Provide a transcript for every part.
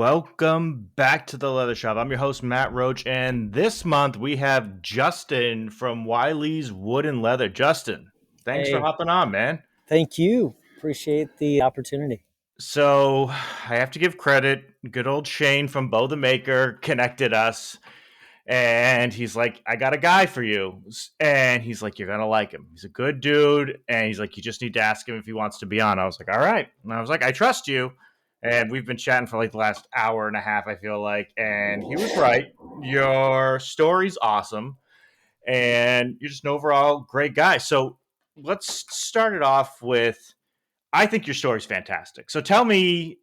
Welcome back to the Leather Shop. I'm your host, Matt Roach, and this month we have Justin from Wylie's Wood and Leather. Justin, thanks for Hey, hopping on, man. thank you. Appreciate the opportunity. So I have to give credit. Good old Shane from Bo the Maker connected us, and he's like, "I got a guy for you," and he's like, "You're gonna like him. He's a good dude," and he's like, "You just need to ask him if he wants to be on." I was like, "All right," and I was like, "I trust you." And we've been chatting for like the last hour and a half, I feel like, and he was right. Your story's awesome, and you're just an overall great guy. So let's start it off with. I think your story's fantastic. So tell me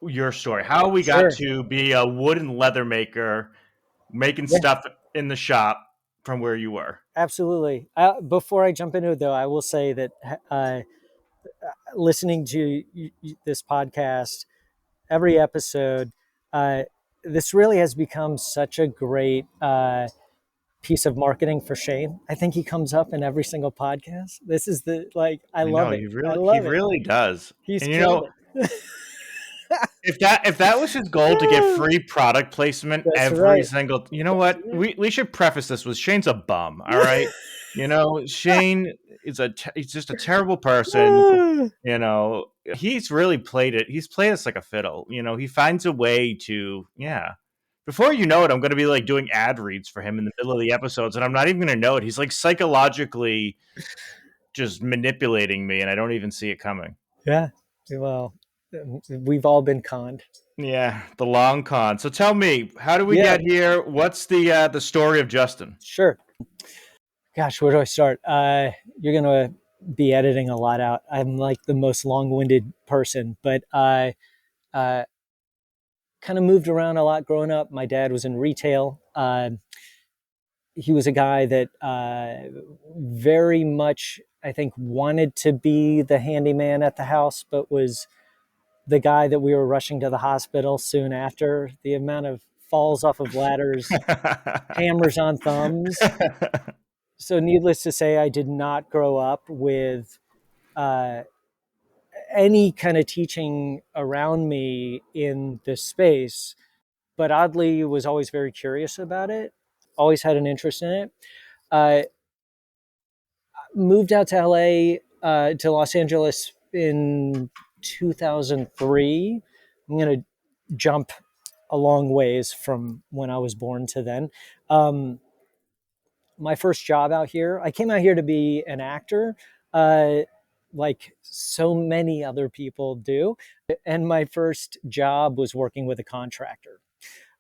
your story. How we got Sure. to be a wood and leather maker, making Yeah, stuff in the shop from where you were. absolutely. Before I jump into it, though, I will say that listening to this podcast, every episode, uh, this really has become such a great piece of marketing for Shane. I think he comes up in every single podcast. This is I I know love it. he I he love it. really does. He's And killed it. if that was his goal to get free product placement That's every right. single, you know That's what? right. We should preface this with Shane's a bum, all right? Shane is he's just a terrible person. He's really played it. He's played us like a fiddle. He finds a way to, yeah. Before you know it, I'm going to be like doing ad reads for him in the middle of the episodes, and I'm not even going to know it. He's like psychologically just manipulating me, and I don't even see it coming. Yeah. Well, we've all been conned. Yeah, the long con. So tell me, how do we Yeah, get here? What's the story of Justin? sure. Gosh, where do I start? You're gonna be editing a lot out. I'm like the most long-winded person, but I uh, kind of moved around a lot growing up. My dad was in retail. He was a guy that very much, I think, wanted to be the handyman at the house, but was the guy that we were rushing to the hospital soon after. The amount of falls off of ladders, hammers on thumbs. So, needless to say, I did not grow up with uh, any kind of teaching around me in this space, but oddly was always very curious about it, always had an interest in it. Uh, Moved out to LA, to Los Angeles in 2003. I'm going to jump a long ways from when I was born to then. Um, my first job out here, I came out here to be an actor, uh, like so many other people do. And my first job was working with a contractor.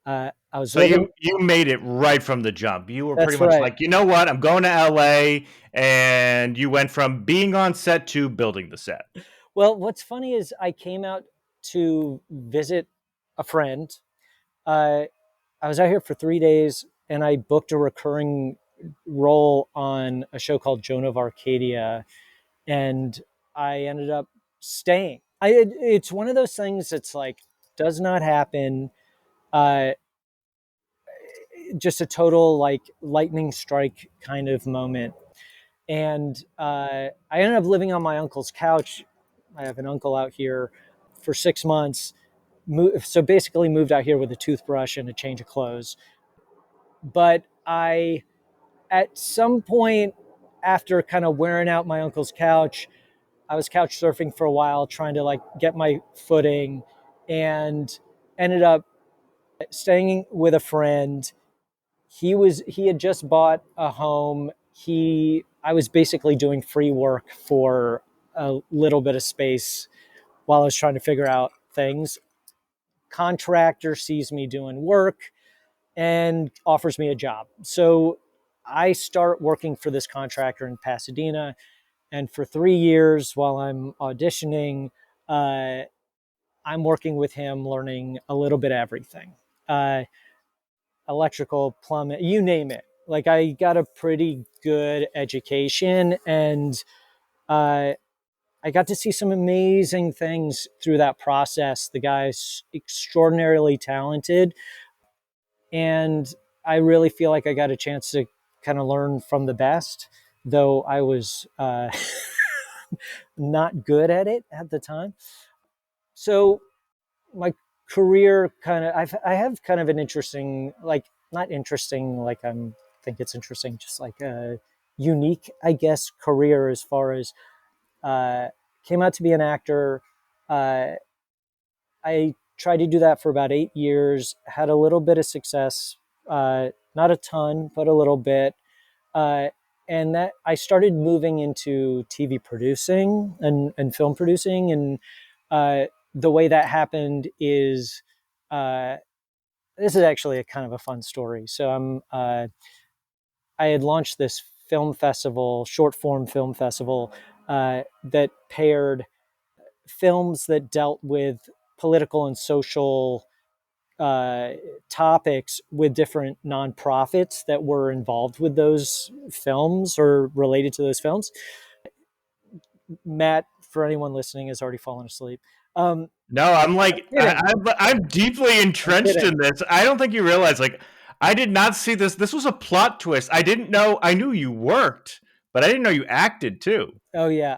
I was So living, you made it right from the jump. You were pretty that's much right. like, you know what? I'm going to LA, and you went from being on set to building the set. Well, what's funny is I came out to visit a friend. Uh, I was out here for 3 days and I booked a recurring role on a show called Joan of Arcadia, and I ended up staying. It's one of those things that's like does not happen. Uh, just a total like lightning strike kind of moment. And I ended up living on my uncle's couch. I have an uncle out here for 6 months. So basically, moved out here with a toothbrush and a change of clothes. But at some point, after kind of wearing out my uncle's couch, I was couch surfing for a while, trying to like get my footing, and ended up staying with a friend. He had just bought a home. He I was basically doing free work for a little bit of space while I was trying to figure out things. Contractor sees me doing work and offers me a job. So I start working for this contractor in Pasadena, and for 3 years while I'm auditioning, uh, I'm working with him, learning a little bit of everything. Uh, Electrical, plumbing, you name it. Like I got a pretty good education, and uh, I got to see some amazing things through that process. The guy's extraordinarily talented, and I really feel like I got a chance to kind of learn from the best, though I was not good at it at the time. So my career kind of, I have kind of an interesting, like, not interesting like I'm think it's interesting, just like a unique, I guess, career as far as uh, came out to be an actor. Uh, I tried to do that for about 8 years, had a little bit of success, not a ton, but a little bit. Uh, and that I started moving into TV producing and film producing. And the way that happened is uh, this is actually a kind of a fun story. So I had launched this film festival, short form film festival, that paired films that dealt with political and social uh, topics with different nonprofits that were involved with those films or related to those films. Matt, for anyone listening, has already fallen asleep. No, I'm I'm like kidding. I'm deeply I'm entrenched kidding. in this. I don't think you realize like I did not see this. This was a plot twist. I didn't know. I knew you worked, but I didn't know you acted too. Oh yeah,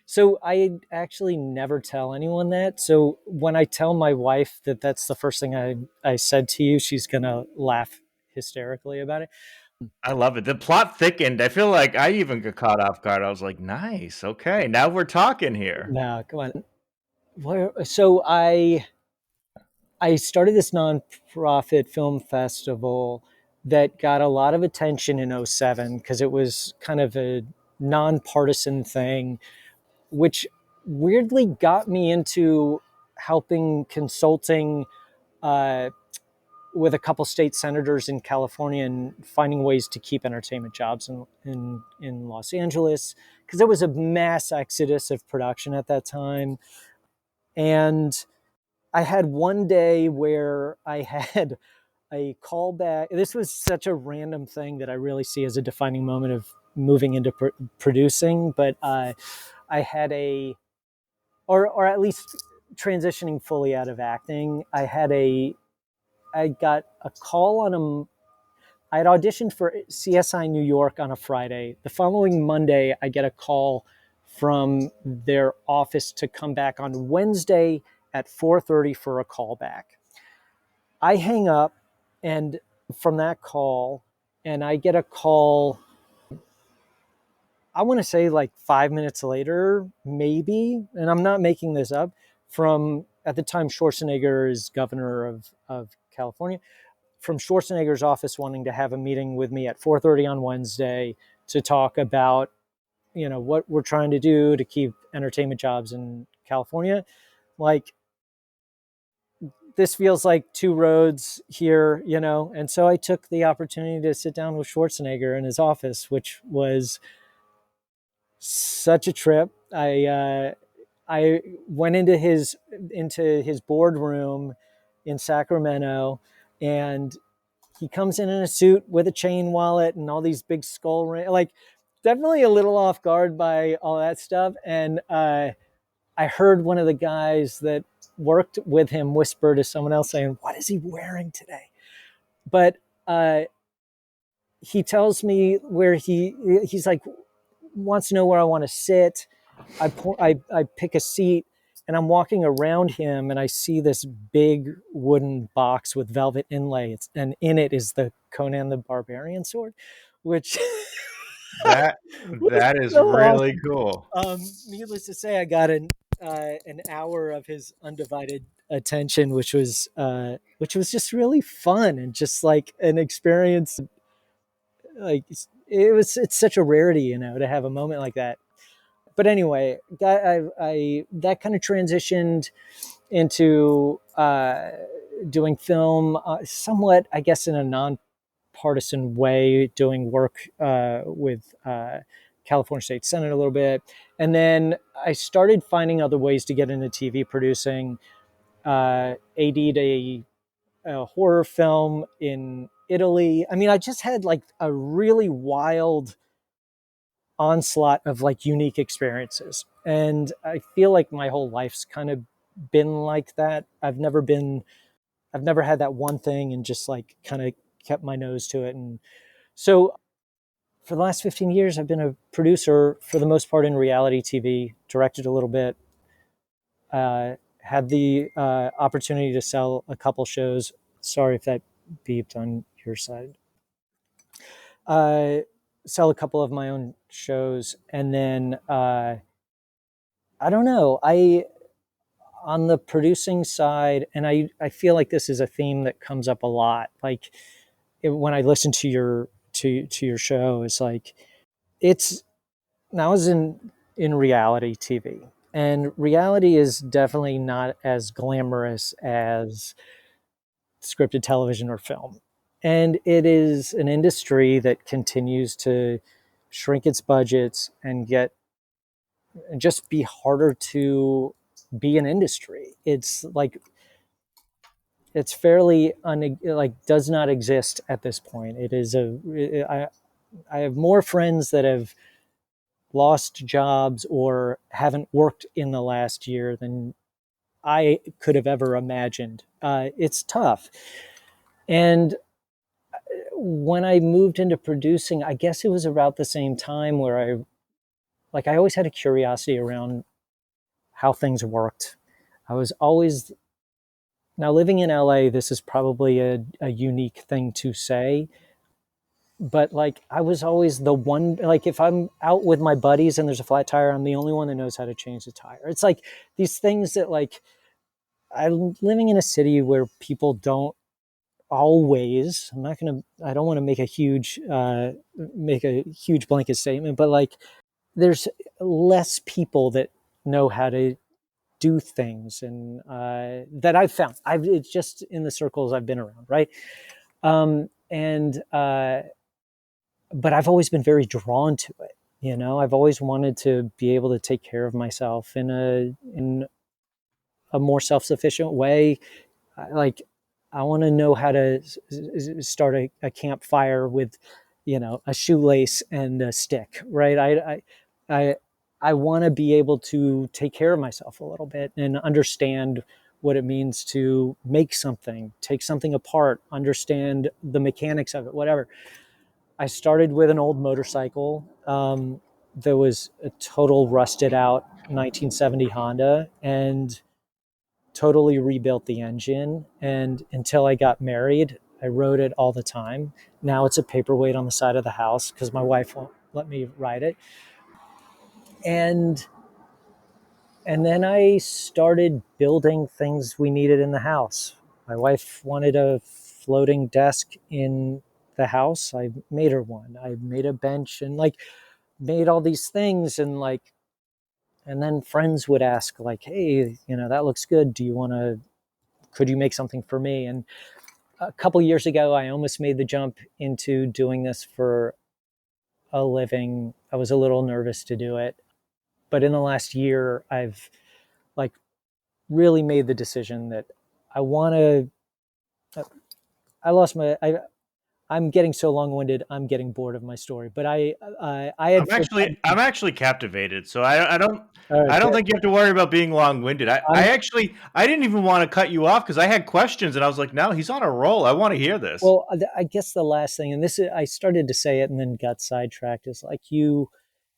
so I actually never tell anyone that. So when I tell my wife that that's the first thing I said to you, she's gonna laugh hysterically about it. I love it. The plot thickened. I feel like I even got caught off guard. I was like, nice. Okay, now we're talking here. No, come on. So I started this nonprofit film festival that got a lot of attention in '07 because it was kind of a nonpartisan thing, which weirdly got me into helping consulting uh, with a couple state senators in California and finding ways to keep entertainment jobs in Los Angeles because there was a mass exodus of production at that time. And I had one day where I had a callback. This was such a random thing that I really see as a defining moment of moving into producing. But I had or at least transitioning fully out of acting. I got a call on a. I had auditioned for CSI New York on a Friday. The following Monday, I get a call from their office to come back on Wednesday at 4:30 for a callback. I hang up and from that call, and I get a call, I want to say like 5 minutes later, maybe, and I'm not making this up, from at the time Schwarzenegger is governor of California, from Schwarzenegger's office wanting to have a meeting with me at 4:30 on Wednesday to talk about, what we're trying to do to keep entertainment jobs in California. Like, this feels like two roads here, And so I took the opportunity to sit down with Schwarzenegger in his office, which was such a trip. I went into his boardroom in Sacramento, and he comes in a suit with a chain wallet and all these big skull rings. Like, definitely a little off guard by all that stuff. And I heard one of the guys that worked with him whisper to someone else saying, "What is he wearing today?" But uh, he tells me where he's like, wants to know where I want to sit. I pick a seat, and I'm walking around him, and I see this big wooden box with velvet inlay, and in it is the Conan the Barbarian sword, which That was that is so really awesome. cool. Needless to say, I got an hour of his undivided attention, which was just really fun and just like an experience. Like, it's such a rarity, to have a moment like that. But anyway, I that kind of transitioned into doing film, somewhat, I guess, in a nonpartisan way, doing work with California State Senate a little bit, and then I started finding other ways to get into TV producing. AD'd a horror film in Italy. I mean, I just had like a really wild onslaught of like unique experiences. And I feel like my whole life's kind of been like that. I've never had that one thing and just like kind of kept my nose to it. And so for the last 15 years, I've been a producer for the most part in reality TV, directed a little bit, had the opportunity to sell a couple shows. Sorry if that beeped on your side. Uh, Sell a couple of my own shows, and then I don't know. I On the producing side, and I feel like this is a theme that comes up a lot. Like when I listen to your show, it's like it's now is in reality TV, and reality is definitely not as glamorous as scripted television or film, and it is an industry that continues to shrink its budgets and get and just be harder to be an industry. It's like it's fairly like does not exist at this point. It is a I have more friends that have lost jobs or haven't worked in the last year than I could have ever imagined. It's tough. And when I moved into producing, I guess it was about the same time where I always had a curiosity around how things worked. I was always Now living in LA, this is probably a unique thing to say, but like I was always the one, like if I'm out with my buddies and there's a flat tire, I'm the only one that knows how to change the tire. It's like these things that like I'm living in a city where people don't always, I don't want to make a huge blanket statement, but like there's less people that know how to do things, and that I've found. It's just in the circles I've been around, right? And But I've always been very drawn to it. You know, I've always wanted to be able to take care of myself in a more self sufficient way. Like I want to know how to start a campfire with, a shoelace and a stick, right? I I want to be able to take care of myself a little bit and understand what it means to make something, take something apart, understand the mechanics of it, whatever. I started with an old motorcycle that was a total rusted out 1970 Honda, and totally rebuilt the engine. And until I got married, I rode it all the time. Now it's a paperweight on the side of the house because my wife won't let me ride it. And and then I started building things we needed in the house. My wife wanted a floating desk in the house. I made her one. I made a bench and like made all these things, and then friends would ask like, "Hey, that looks good. Do you want to could you make something for me?" And a couple years ago, I almost made the jump into doing this for a living. I was a little nervous to do it, but in the last year, I've like really made the decision that I want to. I lost my. I'm getting so long-winded. I'm getting bored of my story. But I had I'm actually captivated. So all right, I don't good. think you have to worry about being long-winded. I'm I didn't even want to cut you off because I had questions and I was like, no, he's on a roll. I want to hear this. Well, I guess the last thing, and this is, I started to say it and then got sidetracked, is like you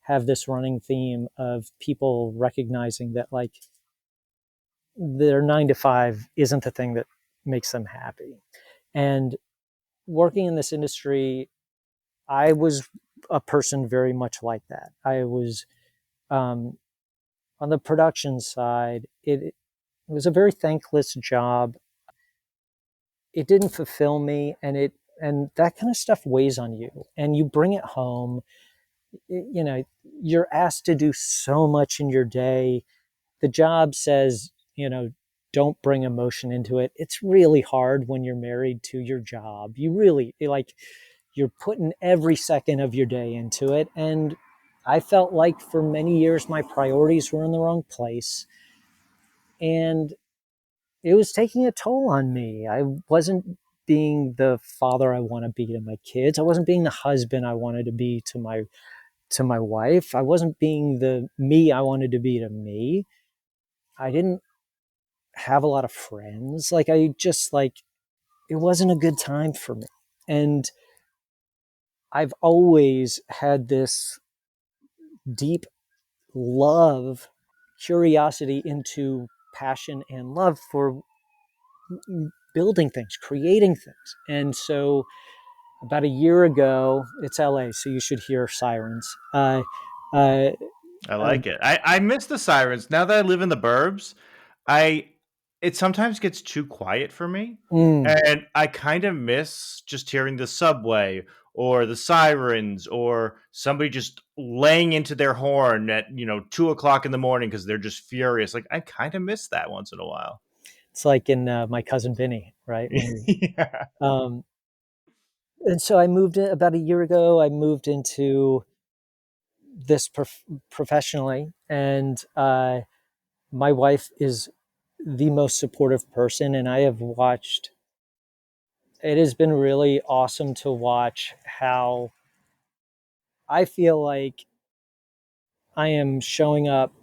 have this running theme of people recognizing that like their 9 to 5 isn't the thing that makes them happy. And working in this industry, I was a person very much like that. I was um, on the production side. It was a very thankless job. It didn't fulfill me, and that kind of stuff weighs on you. And you bring it home. You're asked to do so much in your day. The job says, don't bring emotion into it. It's really hard when you're married to your job. You really like you're putting every second of your day into it. And I felt like for many years my priorities were in the wrong place. And it was taking a toll on me. I wasn't being the father I want to be to my kids. I wasn't being the husband I wanted to be to my wife. I wasn't being the me I wanted to be to me. I didn't have a lot of friends. Like I just like it wasn't a good time for me. And I've always had this deep love, curiosity into passion and love for building things, creating things. And so about a year ago, it's LA, so you should hear sirens. Uh, I uh, like it. I miss the sirens. Now that I live in the burbs, I it sometimes gets too quiet for me. mm, And I kind of miss just hearing the subway or the sirens or somebody just laying into their horn at, 2 o'clock in the morning because they're just furious. Like I kind of miss that once in a while. it's like in My Cousin Vinny, right? When Yeah. um, and so I moved in about a year ago. I moved into this professionally, and my wife is the most supportive person, and I have watched. It has been really awesome to watch how I feel like I am showing up.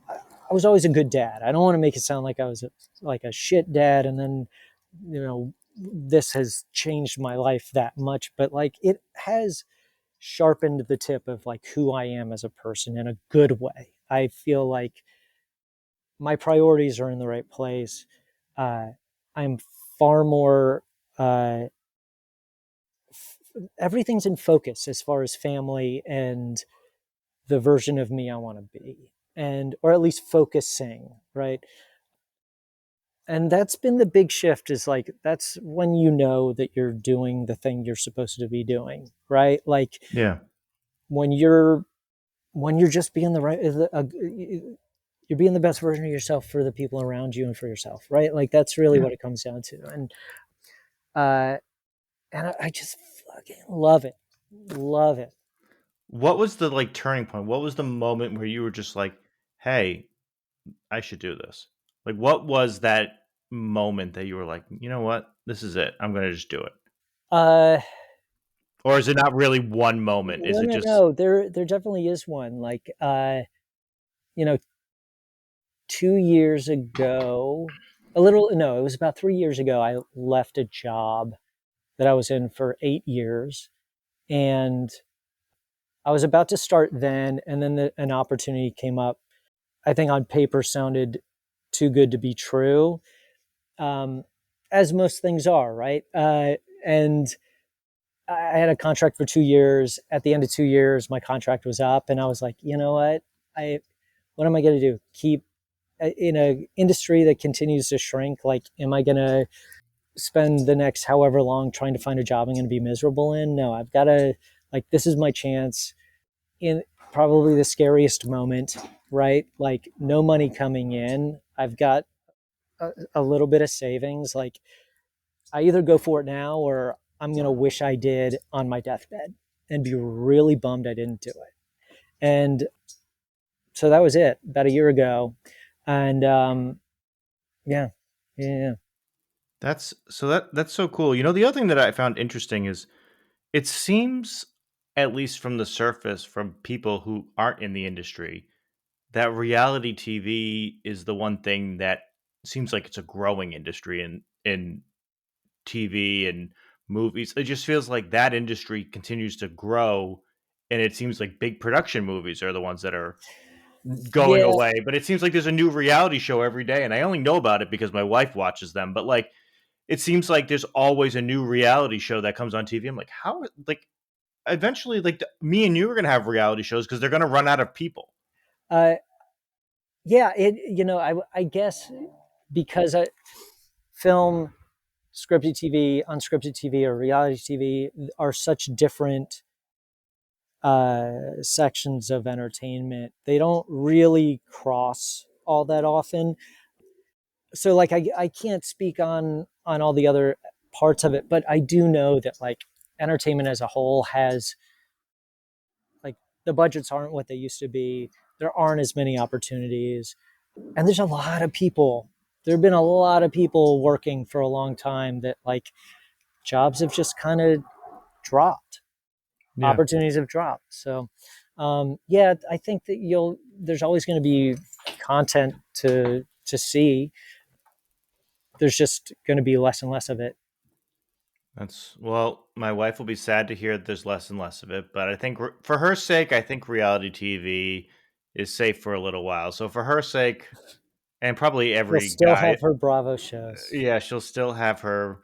I was always a good dad. I don't want to make it sound like I was like a shit dad, and then this has changed my life that much, but like it has sharpened the tip of like who I am as a person in a good way. I feel like my priorities are in the right place. Uh, I'm far more. Everything's in focus as far as family and the version of me I want to be, and or at least focusing, right? And that's been the big shift. Is like that's when you know that you're doing the thing you're supposed to be doing, right? Like Yeah. when you're just being the right you're being the best version of yourself for the people around you and for yourself, right? Like that's really Yeah. what it comes down to. Uh and I just fucking love it. What was the like turning point? What was the moment where you were just like, "Hey, I should do this." Like what was that moment that you were like, "You know what? This is it. I'm going to just do it." uh Or is it not really one moment? Is no it no just no there definitely is one. Like you know 2 years ago, a little, no, it was about 3 years ago, I left a job that I was in for 8 years. And I was about to start then. And then an opportunity came up, I think on paper sounded too good to be true, um, as most things are, right? And I had a contract for 2 years. At the end of 2 years, my contract was up. And I was like, you know what? What am I going to do? Keep in a industry that continues to shrink, like am I going to spend the next however long trying to find a job I'm going to be miserable in? No, I've got to, like, this is my chance in probably the scariest moment, right? Like no money coming in, I've got a little bit of savings. Like I either go for it now or I'm going to wish I did on my deathbed and be really bummed I didn't do it. And so that was it about a year ago. And yeah, yeah. that's so cool. The other thing that I found interesting is it seems, at least from the surface, from people who aren't in the industry, that reality TV is the one thing that seems like it's a growing industry in TV and movies. It just feels like that industry continues to grow, and it seems like big production movies are the ones that are going Yeah, away. But it seems like there's a new reality show every day, and I only know about it because my wife watches them. But like, it seems like there's always a new reality show that comes on TV. I'm like, how? Like, eventually, like me and you are gonna have reality shows because they're gonna run out of people. uh, yeah. I guess because film, scripted TV, unscripted TV, or reality TV are such different sections of entertainment. They don't really cross all that often. So, like, I can't speak on all the other parts of it, but I do know that like entertainment as a whole has like the budgets aren't what they used to be. There aren't as many opportunities, and there's a lot of people. There have been a lot of people working for a long time that like jobs have just kind of dropped. Yeah, Opportunities have dropped. So, yeah, I think that there's always going to be content to see. There's just going to be less and less of it. my wife will be sad to hear that there's less and less of it, but I think for her sake, I think reality TV is safe for a little while. So for her sake, and probably She'll every still guy. have her Bravo shows. Yeah, she'll still have her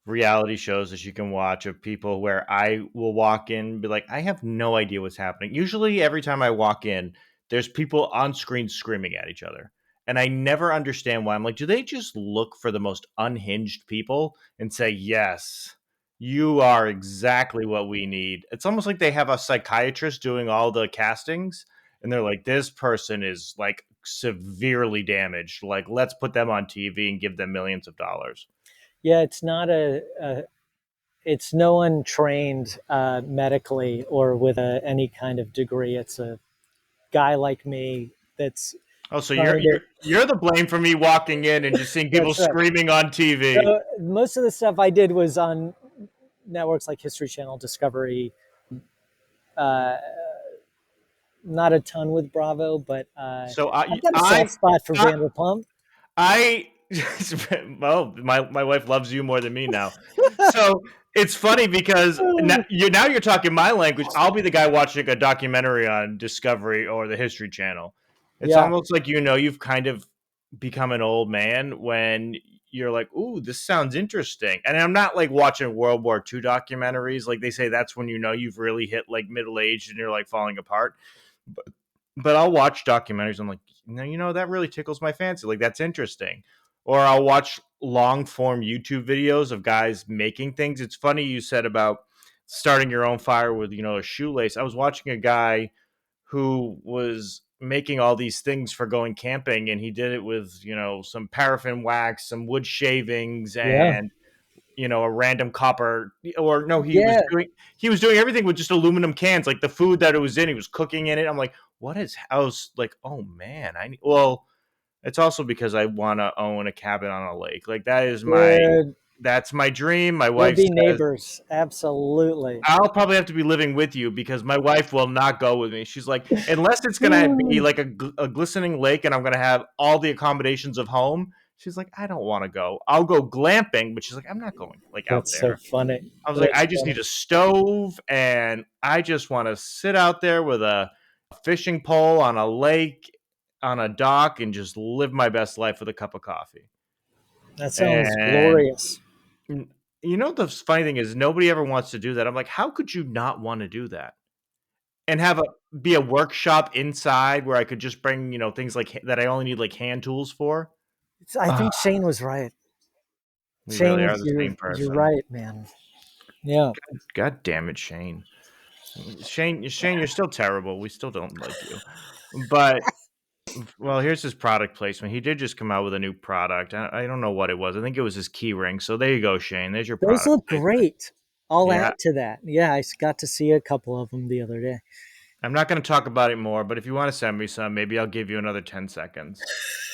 reality shows that you can watch of people where I will walk in and be like, I have no idea what's happening. Usually, every time I walk in, there's people on screen screaming at each other. And I never understand why. I'm like, do they just look for the most unhinged people and say, yes, you are exactly what we need? It's almost like they have a psychiatrist doing all the castings and they're like, this person is like severely damaged. Like, let's put them on TV and give them millions of dollars. Yeah, it's not it's no one trained medically or with any kind of degree. It's a guy like me that's Oh, so you're trying to. you're you're the blame for me walking in and just seeing people That's right. screaming on TV. So most of the stuff I did was on networks like History Channel, Discovery. Uh, not a ton with Bravo, but So I've got a soft spot for I, Vanderpump. I well, my wife loves you more than me now. So it's funny because now you're talking my language. I'll be the guy watching a documentary on Discovery or the History Channel. It's Yeah, almost like you've kind of become an old man when you're like, "Ooh, this sounds interesting." And I'm not like watching World War II documentaries. Like they say, that's when you've really hit like middle age and you're like falling apart. But I'll watch documentaries. I'm like, that really tickles my fancy. Like that's interesting. Or I'll watch long form YouTube videos of guys making things. It's funny you said about starting your own fire with a shoelace. I was watching a guy who was making all these things for going camping, and he did it with some paraffin wax, some wood shavings, yeah, and a random copper, or no, yeah. he was doing everything with just aluminum cans, like the food that it was in, he was cooking in it. I'm like, what is I was like, oh man, well, it's also because I want to own a cabin on a lake. Like Dude, that's my dream. My we'll wife be says neighbors. Absolutely. I'll probably have to be living with you because my wife will not go with me. She's like, unless it's gonna be like a glistening lake and I'm gonna have all the accommodations of home. She's like, I don't want to go. I'll go glamping, but she's like, I'm not going like out That's so there. funny. I was like, That's I just need funny. a stove and I just want to sit out there with a fishing pole on a lake, on a dock, and just live my best life with a cup of coffee. That sounds And glorious. the funny thing is nobody ever wants to do that. I'm like, how could you not want to do that? And have a be a workshop inside where I could just bring, things like that I only need like hand tools for. I Ah, think Shane was right. we really Shane, are the you're same you're person. right, man. Yeah. God damn it, Shane. Shane, you're still terrible. We still don't like you. But well, here's his product placement. He did just come out with a new product. I don't know what it was. I think it was his key ring. So there you go, Shane. There's your Those product look placement. great. I'll Yeah, add to that. Yeah, I got to see a couple of them the other day. I'm not going to talk about it more, but if you want to send me some, maybe I'll give you another 10 seconds.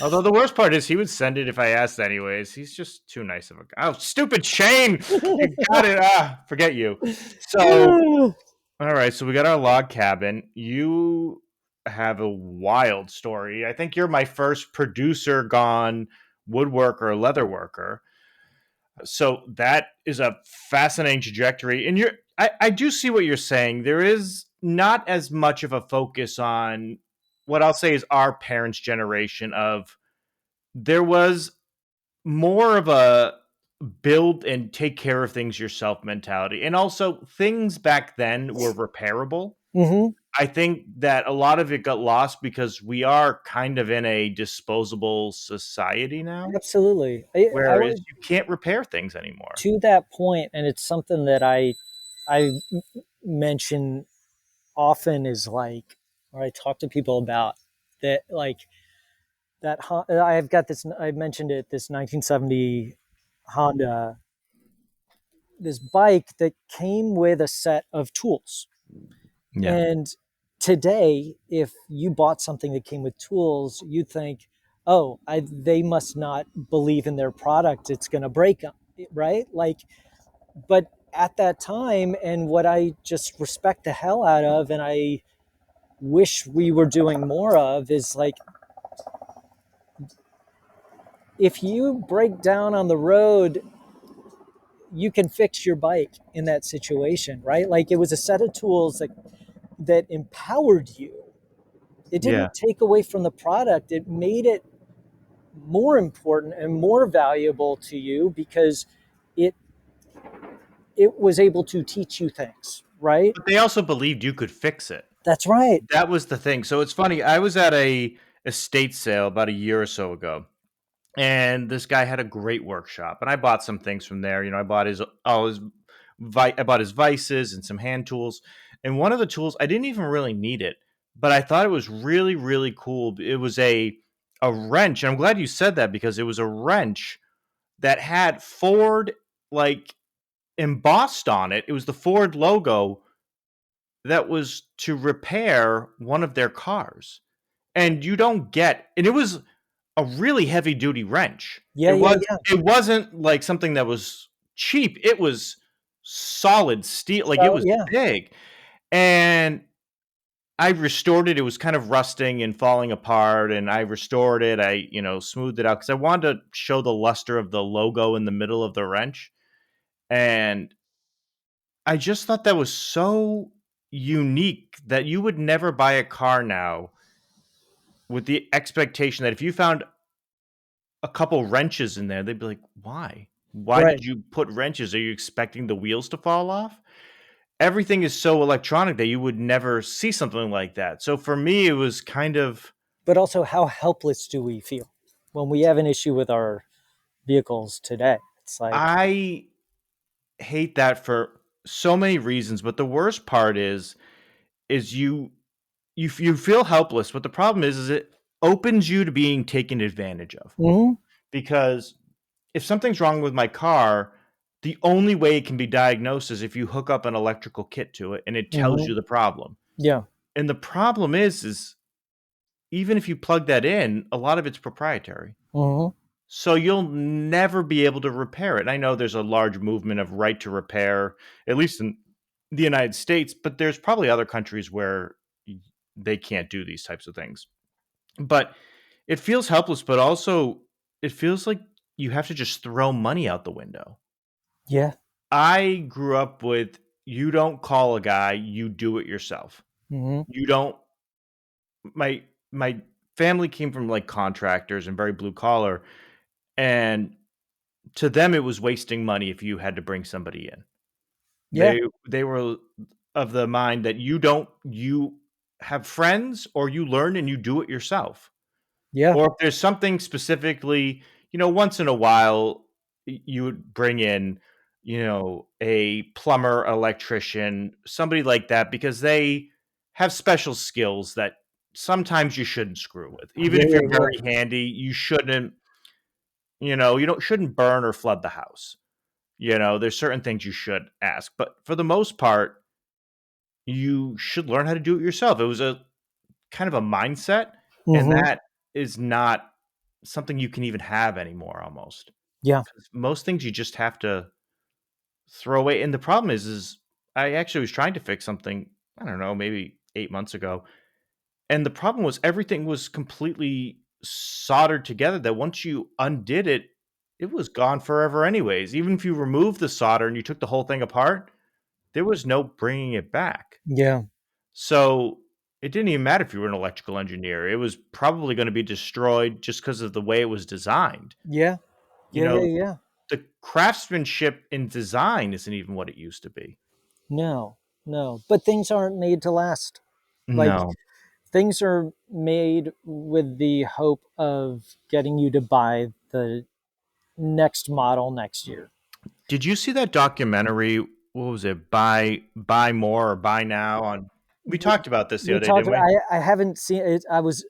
Although the worst part is he would send it if I asked anyways. He's just too nice of a guy. Oh, stupid Shane! You got it. Forget you. So, all right. So we got our log cabin. You have a wild story. I think you're my first producer gone woodworker, leather worker. So that is a fascinating trajectory. And I do see what you're saying. There is not as much of a focus on what I'll say is our parents' generation of there was more of a build and take care of things yourself mentality. And also things back then were repairable. Hmm. I think that a lot of it got lost because we are kind of in a disposable society now, Absolutely. I whereas would you can't repair things anymore. to that point, and it's something that I mention often is like, or I talk to people about that, like I've got this. I mentioned it. This 1970 Honda, this bike that came with a set of tools. Yeah. And today, if you bought something that came with tools, you'd think, oh, they must not believe in their product. It's going to break, right? Like, but at that time, and what I just respect the hell out of, and I wish we were doing more of, is like, if you break down on the road, you can fix your bike in that situation, right? Like it was a set of tools that empowered you. It Yeah. didn't take away from the product. It made it more important and more valuable to you because it it was able to teach you things, right? But they also believed you could fix it. That's right. That was the thing. So it's funny. I was at a estate sale about a year or so ago, and this guy had a great workshop, and I bought some things from there. I bought his all his I bought his vices and some hand tools. And one of the tools I didn't even really need it, but I thought it was really really cool. It was a wrench, and I'm glad you said that because it was a wrench that had Ford like embossed on it. It was the Ford logo that was to repair one of their cars. And you don't get and it was a really heavy duty wrench. Yeah, yeah, yeah. It wasn't like something that was cheap. It was solid steel, like it So was yeah, big. And I restored it. It was kind of rusting and falling apart, and I restored it. I, smoothed it out because I wanted to show the luster of the logo in the middle of the wrench. And I just thought that was so unique that you would never buy a car now with the expectation that if you found a couple wrenches in there, they'd be like, "Why? Why right. did you put wrenches? Are you expecting the wheels to fall off?" Everything is so electronic that you would never see something like that. So for me, it was kind of But also, how helpless do we feel when we have an issue with our vehicles today? It's like, I hate that for so many reasons, but the worst part is you feel helpless, but the problem is it opens you to being taken advantage of. mhm, Because if something's wrong with my car, the only way it can be diagnosed is if you hook up an electrical kit to it and it tells mhm, you the problem. yeah, And the problem is even if you plug that in, a lot of it's proprietary. mhm, So you'll never be able to repair it. And I know there's a large movement of right to repair, at least in the United States, but there's probably other countries where they can't do these types of things. But it feels helpless, but also it feels like you have to just throw money out the window. yeah, I grew up with you don't call a guy, you do it yourself. mhm, You don't my family came from like contractors and very blue collar, and to them it was wasting money if you had to bring somebody in. yeah, They were of the mind that you have friends or you learn and you do it yourself. yeah, Or if there's something specifically, once in a while, you would bring in, a plumber, electrician, somebody like that, because they have special skills that sometimes you shouldn't screw with. Even yeah, if yeah, you're yeah, very handy, you shouldn't, you don't shouldn't burn or flood the house. There's certain things you should ask, but for the most part, you should learn how to do it yourself. It was a kind of a mindset, and mhm, that is not something you can even have anymore almost. yeah, 'Cause most things you just have to throw away, and the problem is I actually was trying to fix something, I don't know, maybe 8 months ago, and the problem was everything was completely soldered together that once you undid it, it was gone forever anyways. Even if you removed the solder and you took the whole thing apart, there was no bringing it back. yeah, So, it didn't even matter if you were an electrical engineer. It was probably gonna be destroyed just because of the way it was designed. yeah, You yeah, yeah, know, yeah. the craftsmanship in design isn't even what it used to be. No, no, but things aren't made to last. Like, No. things are made with the hope of getting you to buy the next model next year. Did you see that documentary? What was it? Buy more or buy now on we talked about this the We other day, talked. didn't we? I haven't seen it. I was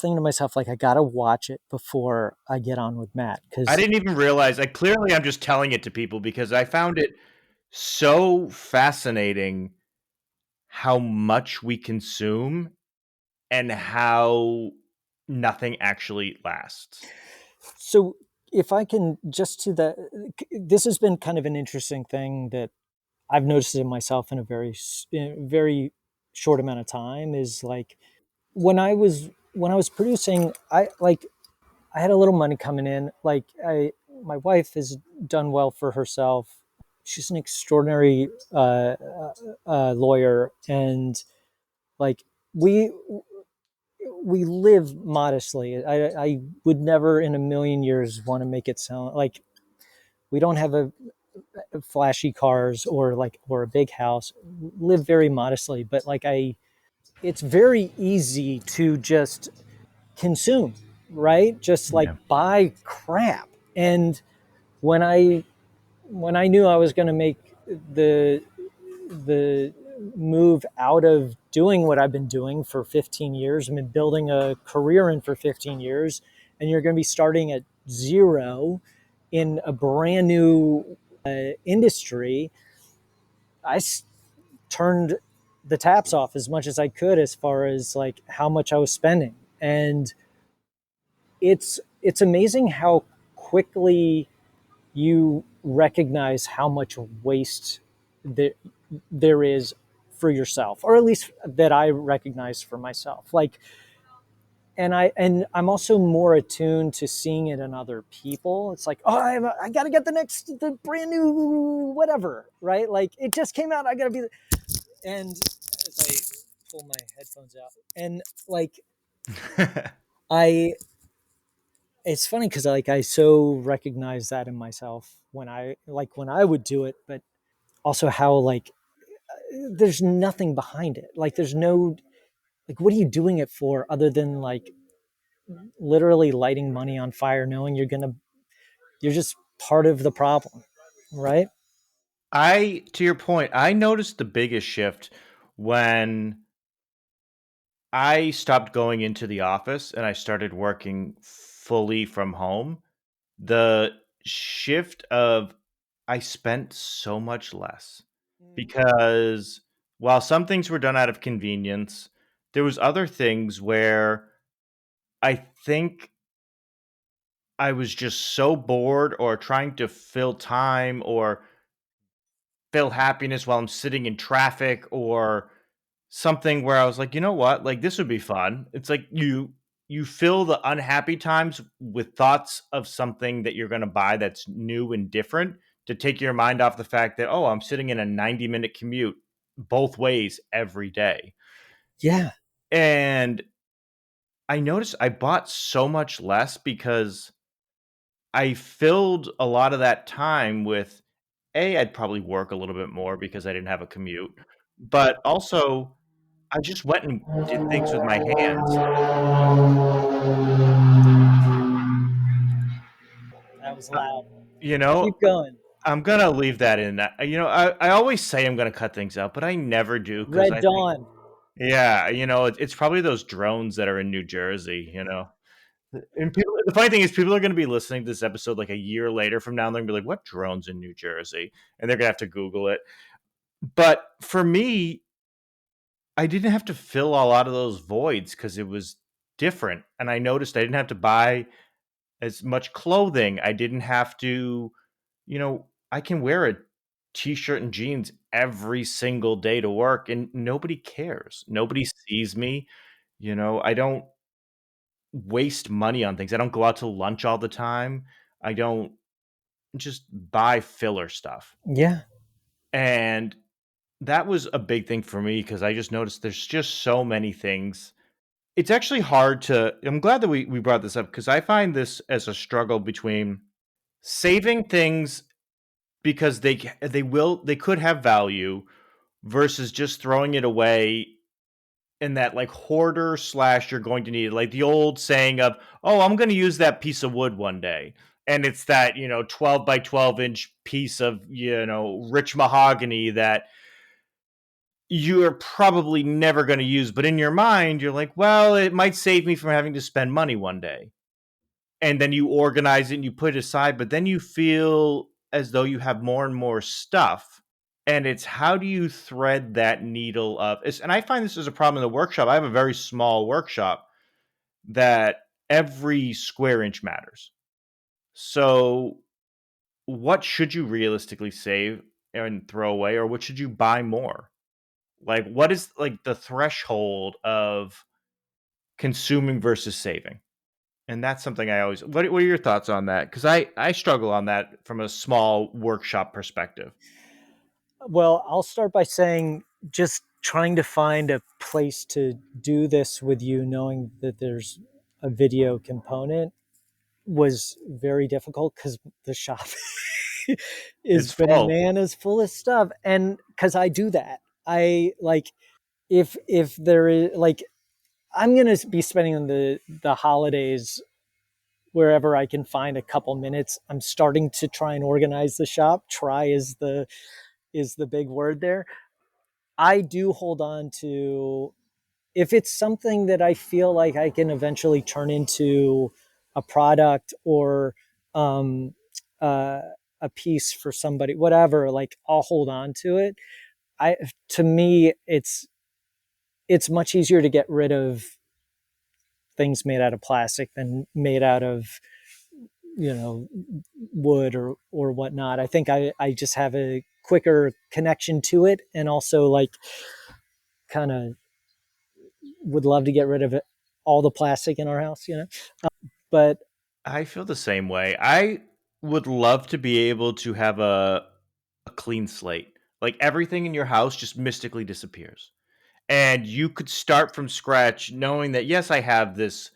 thinking to myself like I gotta watch it before I get on with Matt I because didn't even realize I'm just telling it to people because I found it so fascinating how much we consume and how nothing actually lasts. so if I can just to the this has been kind of an interesting thing that I've noticed in myself in a very short amount of time is like when I was producing I had a little money coming in. Like my wife has done well for herself. She's an extraordinary lawyer, and like we we live modestly. I would never in a million years want to make it sound like we don't have a flashy cars or like or a big house. Live very modestly, but like it's very easy to just consume, right? Just like Yeah. buy crap. And when I knew I was going to make the the move out of doing what I've been doing for 15 years, I've been building a career in for 15 years, and you're going to be starting at zero in a brand new industry. I turned the taps off as much as I could as far as like how much I was spending. And it's amazing how quickly you recognize how much waste there, there is for yourself, or at least that I recognize for myself. Like, and I'm also more attuned to seeing it in other people. It's like, oh, I got to get the brand new whatever, right? Like it just came out. I got to be, and as I pull my headphones out, and like I, it's funny because like I so recognize that in myself when I would do it, but also how like there's nothing behind it. Like there's no like what are you doing it for other than like literally lighting money on fire, knowing you're just part of the problem, right? To your point, I noticed the biggest shift when I stopped going into the office and I started working fully from home. The shift of I spent so much less because while some things were done out of convenience, there was other things where I think I was just so bored or trying to fill time or fill happiness while I'm sitting in traffic or something where I was like, "You know what? Like this would be fun." It's like you fill the unhappy times with thoughts of something that you're going to buy that's new and different to take your mind off the fact that, "Oh, I'm sitting in a 90-minute commute both ways every day." Yeah. And I noticed I bought so much less because I filled a lot of that time with I'd probably work a little bit more because I didn't have a commute, but also I just went and did things with my hands. That was Uh, loud. you know, Keep going. I'm gonna leave that in. I always say I'm gonna cut things out, but I never do because Red I think, Dawn. yeah, it's probably those drones that are in New Jersey. And the funny thing is, people are gonna be listening to this episode like a year later from now, and they're gonna be like, "What drones in New Jersey?" And they're gonna have to Google it. But for me, I didn't have to fill a lot of those voids because it was different, and I noticed I didn't have to buy as much clothing. I didn't have to, I can wear a t-shirt and jeans every single day to work and nobody cares. Nobody sees me. I don't waste money on things. I don't go out to lunch all the time. I don't just buy filler stuff. Yeah. And that was a big thing for me because I just noticed there's just so many things. It's actually hard to I'm glad that we brought this up because I find this as a struggle between saving things because they could have value versus just throwing it away in that like hoarder slash you're going to need it. Like the old saying of, "Oh, I'm going to use that piece of wood one day." And it's that, 12 by 12-inch piece of, rich mahogany that you're probably never going to use, but in your mind you're like, "Well, it might save me from having to spend money one day." And then you organize it and you put it aside, but then you feel as though you have more and more stuff. And it's how do you thread that needle of and I find this is a problem in the workshop. I have a very small workshop that every square inch matters. So what should you realistically save and throw away, or what should you buy more? Like what is like the threshold of consuming versus saving? And that's something I always what are your thoughts on that? Because I struggle on that from a small workshop perspective. Well, I'll start by saying just trying to find a place to do this with you, knowing that there's a video component, was very difficult because the shop is It's full. bananas full of stuff. And because I do that, I like, if there is like, I'm gonna be spending the holidays wherever I can find a couple minutes. I'm starting to try and organize the shop. Try is the big word there. I do hold on to, if it's something that I feel like I can eventually turn into a product, or um, uh, a piece for somebody, whatever, like I'll hold on to it. To me, it's much easier to get rid of things made out of plastic than made out of, you know, wood or whatnot. I think I just have a quicker connection to it, and also like kind of would love to get rid of it, all the plastic in our house, you know. But I feel the same way. I would love to be able to have a clean slate. Like everything in your house just mystically disappears. And you could start from scratch knowing that yes, I have this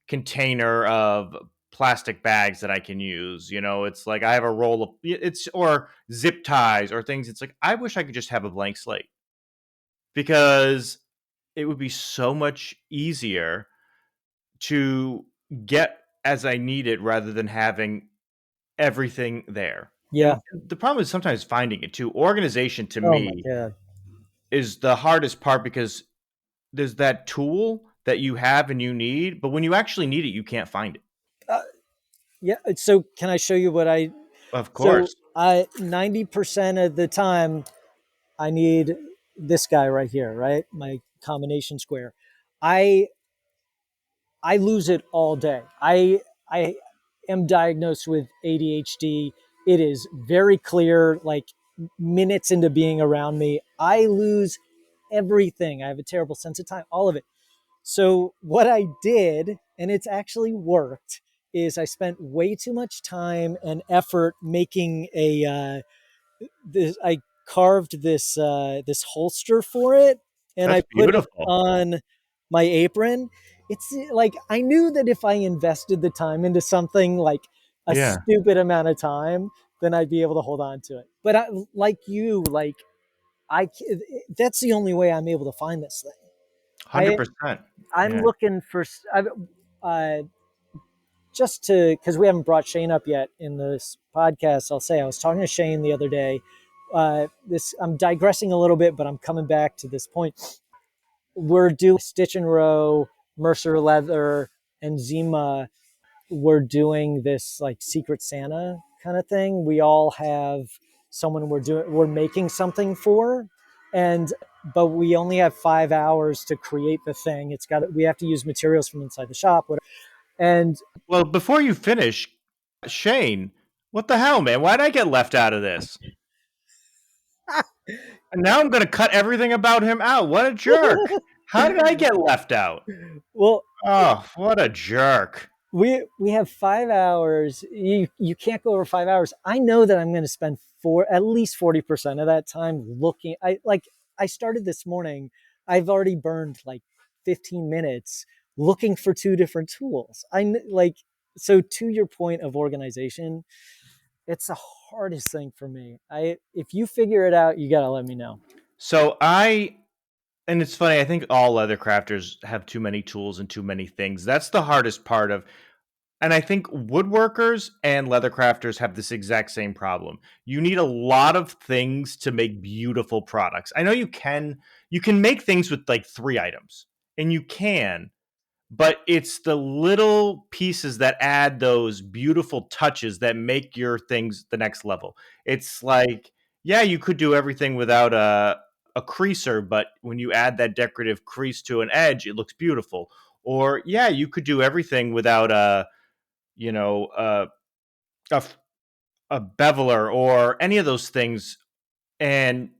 container of plastic bags that I can use. You know, it's like I have a roll of it's or zip ties or things. It's like I wish I could just have a blank slate because it would be so much easier to get as I need it rather than having everything there. yeah, And the problem is sometimes finding it too. Organization to oh my me god, is the hardest part because there's that tool that you have and you need, but when you actually need it, you can't find it. uh, yeah. So can I show you what I? Of So course. I 90% of the time I need this guy right here, right? My combination square. I I lose it all day. I am diagnosed with ADHD. It is very clear, like minutes into being around me, I lose everything. I have a terrible sense of time, all of it. So what I did, and it's actually worked, is I spent way too much time and effort making a this. I carved this holster for it, and That's I put it beautiful. on my apron. It's like I knew that if I invested the time into something like a Yeah. stupid amount of time, then I'd be able to hold on to it. But like you, like I, that's the only way I'm able to find this thing. I 100%. I'm Yeah. looking for uh, just to, because we haven't brought Shane up yet in this podcast. I'll say I was talking to Shane the other day. This I'm digressing a little bit, but I'm coming back to this point. We're doing Stitch and Row, Mercer Leather, and Zima. We're doing this like Secret Santa kind of thing. We all have someone we're making something for, and but we only have 5 hours to create the thing. We have to use materials from inside the shop, whatever. And Well, before you finish, Shane, what the hell, man? Why did I get left out of this? And now I'm going to cut everything about him out. What a jerk. How did I get left out? well, Oh, what a jerk. we have 5 hours. You can't go over 5 hours. I know that I'm going to spend for at least 40% of that time looking. I started this morning. I've already burned like 15 minutes looking for two different tools. Like, so to your point of organization, it's the hardest thing for me. I If you figure it out, you got to let me know. So I and it's funny, I think all leather crafters have too many tools and too many things. That's the hardest part of and I think woodworkers and leather crafters have this exact same problem. You need a lot of things to make beautiful products. I know you can make things with like 3 items, and you can, but it's the little pieces that add those beautiful touches that make your things the next level. It's like, yeah, you could do everything without a creaser, but when you add that decorative crease to an edge, it looks beautiful. Or yeah, you could do everything without you know, a a beveler or any of those things, and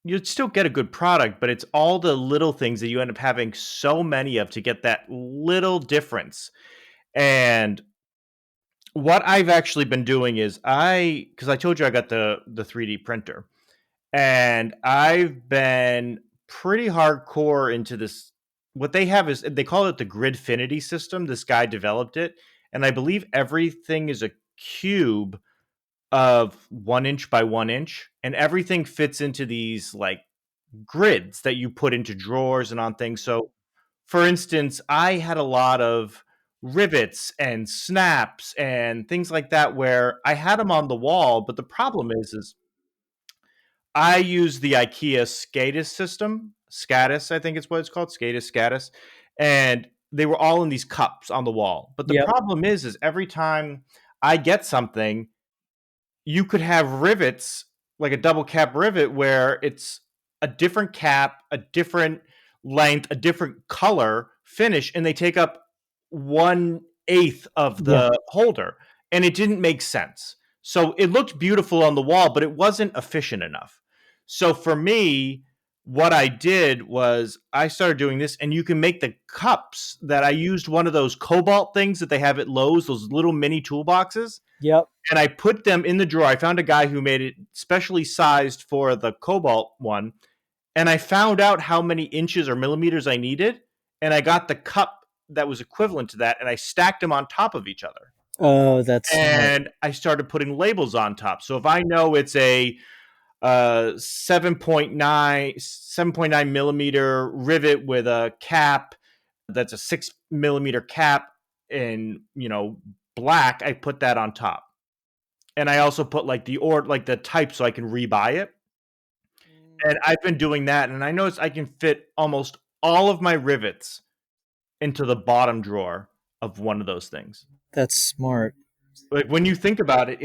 you'd still get a good product, but it's all the little things that you end up having so many of to get that little difference. And what I've actually been doing is because I told you I got the 3D printer, and I've been pretty hardcore into this. What they have is they call it the Gridfinity system. This guy developed it, and I believe everything is a cube of 1 inch by 1 inch, and everything fits into these like grids that you put into drawers and on things. So, for instance, I had a lot of rivets and snaps and things like that where I had them on the wall, but the problem is I use the IKEA SCADIS system. SCADIS, I think it's what it's called. SCADIS. And they were all in these cups on the wall. But the Yep. problem is every time I get something, you could have rivets, like a double cap rivet, where it's a different cap, a different length, a different color finish, and they take up 1/8 of Yeah. the holder. And it didn't make sense. So it looked beautiful on the wall, but it wasn't efficient enough. So for me, what I did was I started doing this, and you can make the cups that I used one of those cobalt things that they have at Lowe's, those little mini toolboxes, Yep. and I put them in the drawer. I found a guy who made it specially sized for the cobalt one, and I found out how many inches or millimeters I needed, and I got the cup that was equivalent to that, and I stacked them on top of each other. Oh, that's smart. And I started putting labels on top. So if I know it's a 7.9 millimeter rivet with a cap that's a 6 millimeter cap in black, I put that on top. And I also put like the type so I can rebuy it. And I've been doing that, and I noticed I can fit almost all of my rivets into the bottom drawer of one of those things. That's smart. Like when you think about it,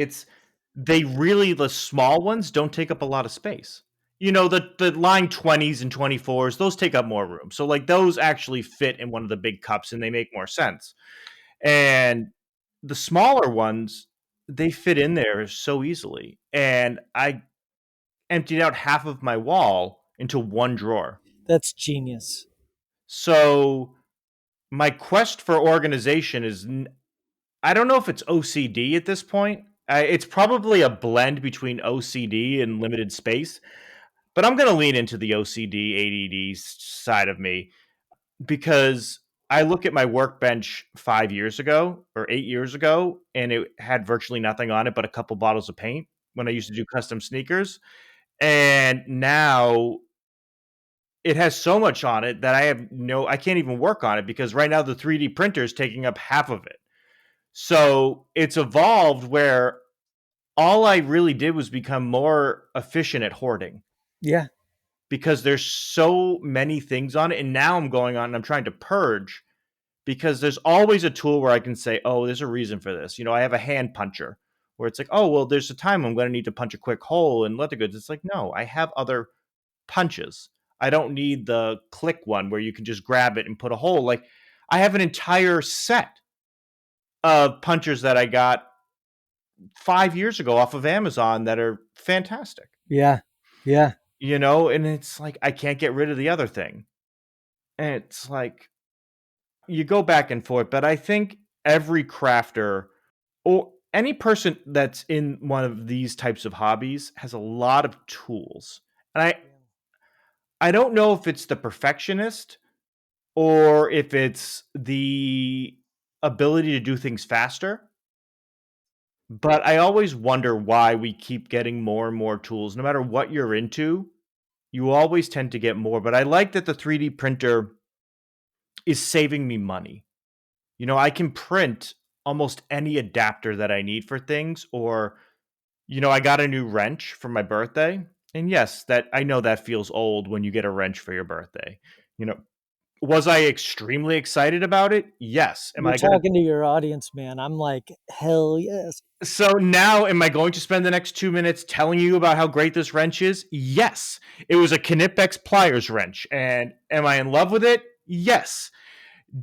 the small ones don't take up a lot of space. The line 20s and 24s, those take up more room. So like those actually fit in one of the big cups and they make more sense. And the smaller ones, they fit in there so easily. And I emptied out half of my wall into one drawer. That's genius. So my quest for organization is I don't know if it's OCD at this point. It's probably a blend between OCD and limited space, but I'm going to lean into the OCD, ADD side of me because I look at my workbench 5 years ago or 8 years ago, and it had virtually nothing on it but a couple bottles of paint when I used to do custom sneakers. And now it has so much on it that I can't even work on it because right now the 3D printer is taking up half of it. So it's evolved where all I really did was become more efficient at hoarding Yeah. because there's so many things on it. And now I'm going on and I'm trying to purge because there's always a tool where I can say, oh, there's a reason for this. I have a hand puncher where it's like, oh, well, there's a time I'm going to need to punch a quick hole in leather goods. It's like, no, I have other punches. I don't need the click one where you can just grab it and put a hole. Like I have an entire set of punchers that I got 5 years ago off of Amazon that are fantastic. Yeah. Yeah. And it's like I can't get rid of the other thing. And it's like you go back and forth, but I think every crafter or any person that's in one of these types of hobbies has a lot of tools. And I don't know if it's the perfectionist or if it's the ability to do things faster. But I always wonder why we keep getting more and more tools. No matter what you're into, you always tend to get more. But I like that the 3D printer is saving me money. I can print almost any adapter that I need for things. Or, I got a new wrench for my birthday. And yes, that I know that feels old when you get a wrench for your birthday. You know, was I extremely excited about it? Yes. Am You're I going to talking to your audience, man. I'm like, hell yes. So now, am I going to spend the next 2 minutes telling you about how great this wrench is? Yes. It was a Knipex pliers wrench. And am I in love with it? Yes.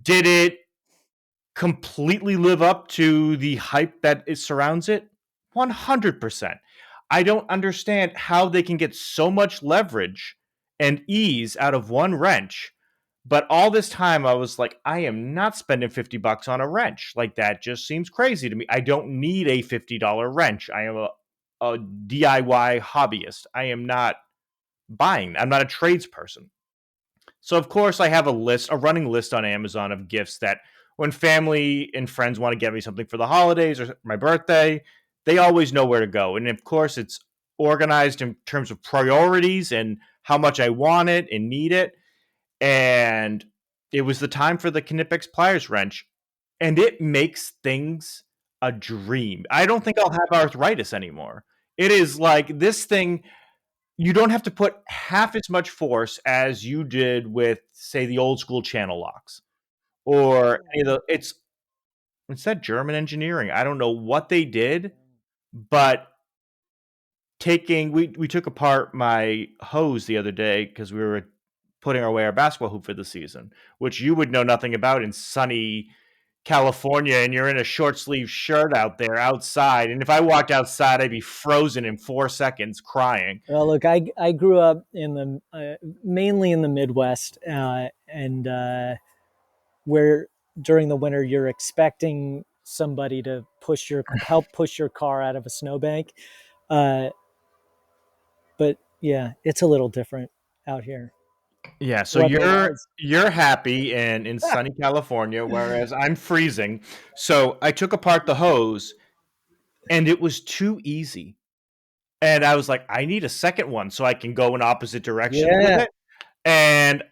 Did it completely live up to the hype that it surrounds it? 100%. I don't understand how they can get so much leverage and ease out of one wrench. But all this time, I was like, I am not spending $50 on a wrench. Like, that just seems crazy to me. I don't need a $50 wrench. I am a DIY hobbyist. I am not buying. I'm not a tradesperson. So of course I have a running list on Amazon of gifts that when family and friends want to get me something for the holidays or my birthday, they always know where to go. And of course it's organized in terms of priorities and how much I want it and need it. And it was the time for the Knipex pliers wrench, and it makes things a dream. I don't think I'll have arthritis anymore. It is like this thing, you don't have to put half as much force as you did with, say, the old school channel locks or any of the. It's that German engineering. I don't know what they did, but we took apart my hose the other day because we were putting away our basketball hoop for the season, which you would know nothing about in sunny California, and you're in a short sleeve shirt out there outside. And if I walked outside, I'd be frozen in 4 seconds, crying. Well, look, I grew up in the mainly in the Midwest, and where during the winter you're expecting somebody to help push your car out of a snowbank. Uh, but yeah, it's a little different out here Yeah, so weather-wise. you're happy and in sunny California, whereas I'm freezing. So I took apart the hose, and it was too easy. And I was like, I need a second one so I can go in opposite directions with Yeah, it. And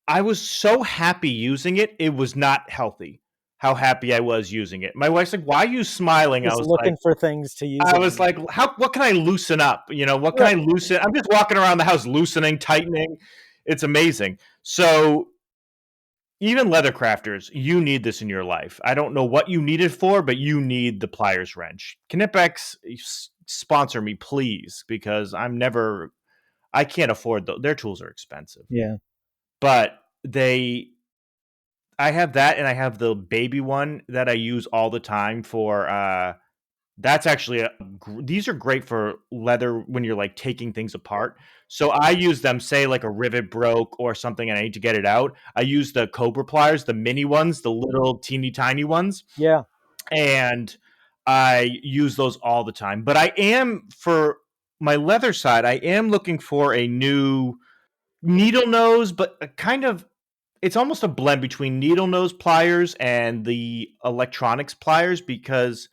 I was so happy using it. It was not healthy how happy I was using it. My wife's like, "Why are you smiling?" just looking for things to use I it was on. like, "How? What can I loosen up? You know, what can Right. I loosen?" I'm just walking around the house loosening, tightening. It's amazing. So even leather crafters, you need this in your life. I don't know what you need it for, but you need the pliers wrench. Knipex, sponsor me, please, because I can't afford their tools are expensive. Yeah. But I have that, and I have the baby one that I use all the time for. That's actually these are great for leather when you're like taking things apart. So I use them, say like a rivet broke or something, and I need to get it out. I use the Cobra pliers, the mini ones, the little teeny tiny ones, Yeah. and I use those all the time. But I am for my leather side, I am looking for a new needle nose, but a kind of it's almost a blend between needle nose pliers and the electronics pliers because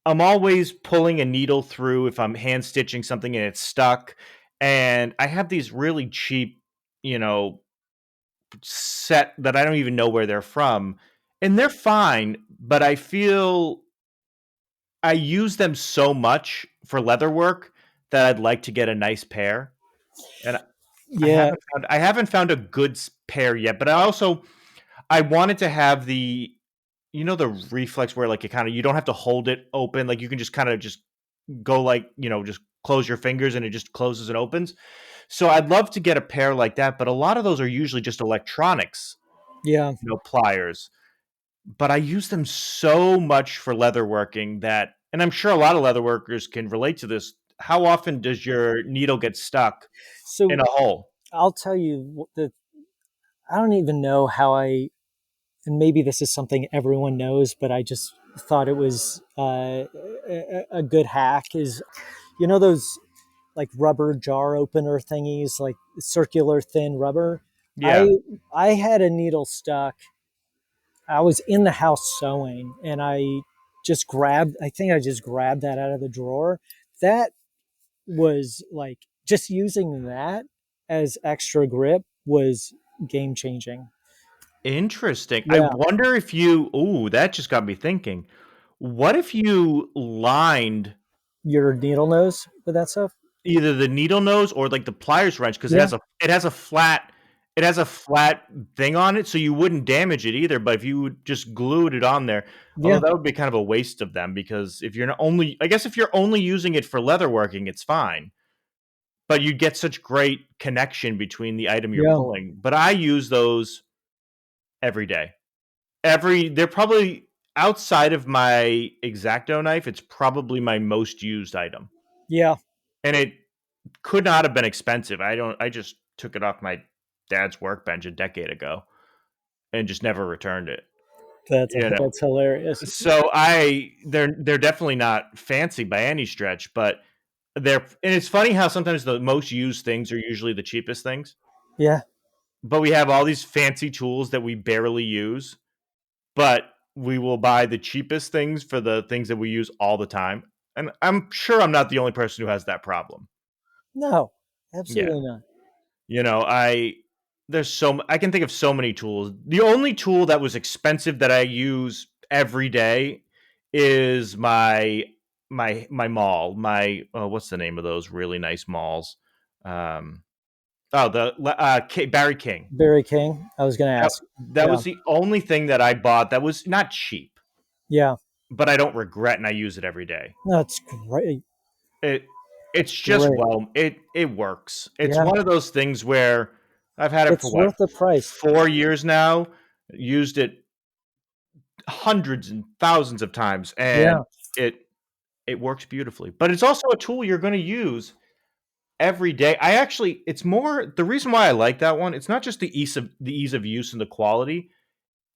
I'm always pulling a needle through if I'm hand stitching something and it's stuck. And I have these really cheap, you know, set that I don't even know where they're from. And they're fine, but I feel I use them so much for leather work that I'd like to get a nice pair. And Yeah. I haven't found a good pair yet, but I wanted to have the reflex where like you don't have to hold it open, like you can just kind of just go like, just close your fingers and it just closes and opens. So I'd love to get a pair like that, but a lot of those are usually just electronics, Yeah. pliers. But I use them so much for leatherworking and I'm sure a lot of leatherworkers can relate to this. How often does your needle get stuck in So a hole? I'll tell you that I don't even know how and maybe this is something everyone knows, but I just thought it was a good hack. Is those like rubber jar opener thingies, like circular thin rubber. I Yeah. I had a needle stuck. I was in the house sewing, and I think I just grabbed that out of the drawer. That was like just using that as extra grip was game changing. Interesting. I Yeah, wonder if you ooh, that just got me thinking. What if you lined your needle nose with that stuff. either the needle nose or like the pliers wrench because Yeah, it has a flat thing on it, so you wouldn't damage it either. But if you just glued it on there, although yeah, that would be kind of a waste of them because if you're not only, I guess if you're only using it for leatherworking, it's fine. But you get such great connection between the item you're yeah, pulling. But I use those every day. They're probably outside of my X-Acto knife. It's probably my most used item, yeah. and it could not have been expensive. I just took it off my dad's workbench a decade ago and just never returned it. That's You know. that's hilarious. So they're definitely not fancy by any stretch, but and it's funny how sometimes the most used things are usually the cheapest things. Yeah, but we have all these fancy tools that we barely use, but we will buy the cheapest things for the things that we use all the time. And I'm sure I'm not the only person who has that problem. No, Yeah. absolutely not. You know, I can think of so many tools. The only tool that was expensive that I use every day is my maul. My what's the name of those really nice mauls? Um, Barry King. Barry King, I was going to That ask. that Yeah, was the only thing that I bought that was not cheap, yeah. but I don't regret and I use it every day. No, it's great. It it's just Great. well, it works. It's Yeah, one of those things where I've had it for it's what, worth the price. 4 years now. Used it hundreds and thousands of times, and Yeah. it it works beautifully. But it's also a tool you're going to use every day. I actually, it's more the reason why I like that one. It's not just the ease of use and the quality.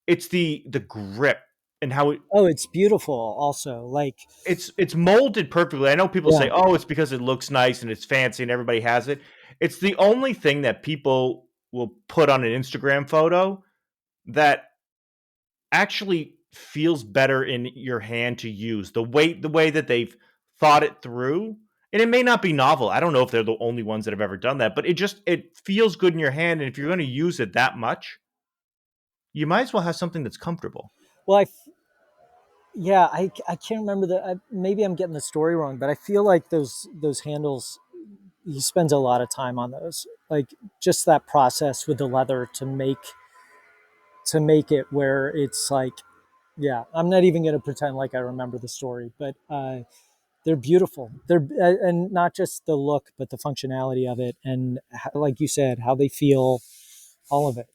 It's the grip and how Oh, it's beautiful. Also, like, it's molded perfectly. I know people yeah. say, "Oh, it's because it looks nice and it's fancy and everybody has it." It's the only thing that people will put on an Instagram photo that actually feels better in your hand to use. The way that they've thought it through, and it may not be novel. I don't know if they're the only ones that have ever done that, but it feels good in your hand, and if you're going to use it that much, you might as well have something that's comfortable. Well, yeah, I can't remember maybe I'm getting the story wrong, but I feel like those handles. He spends a lot of time on those, like just that process with the leather to make it where it's like, yeah. I'm not even going to pretend like I remember the story, but they're beautiful. And not just the look, but the functionality of it, and like you said, how they feel, all of it.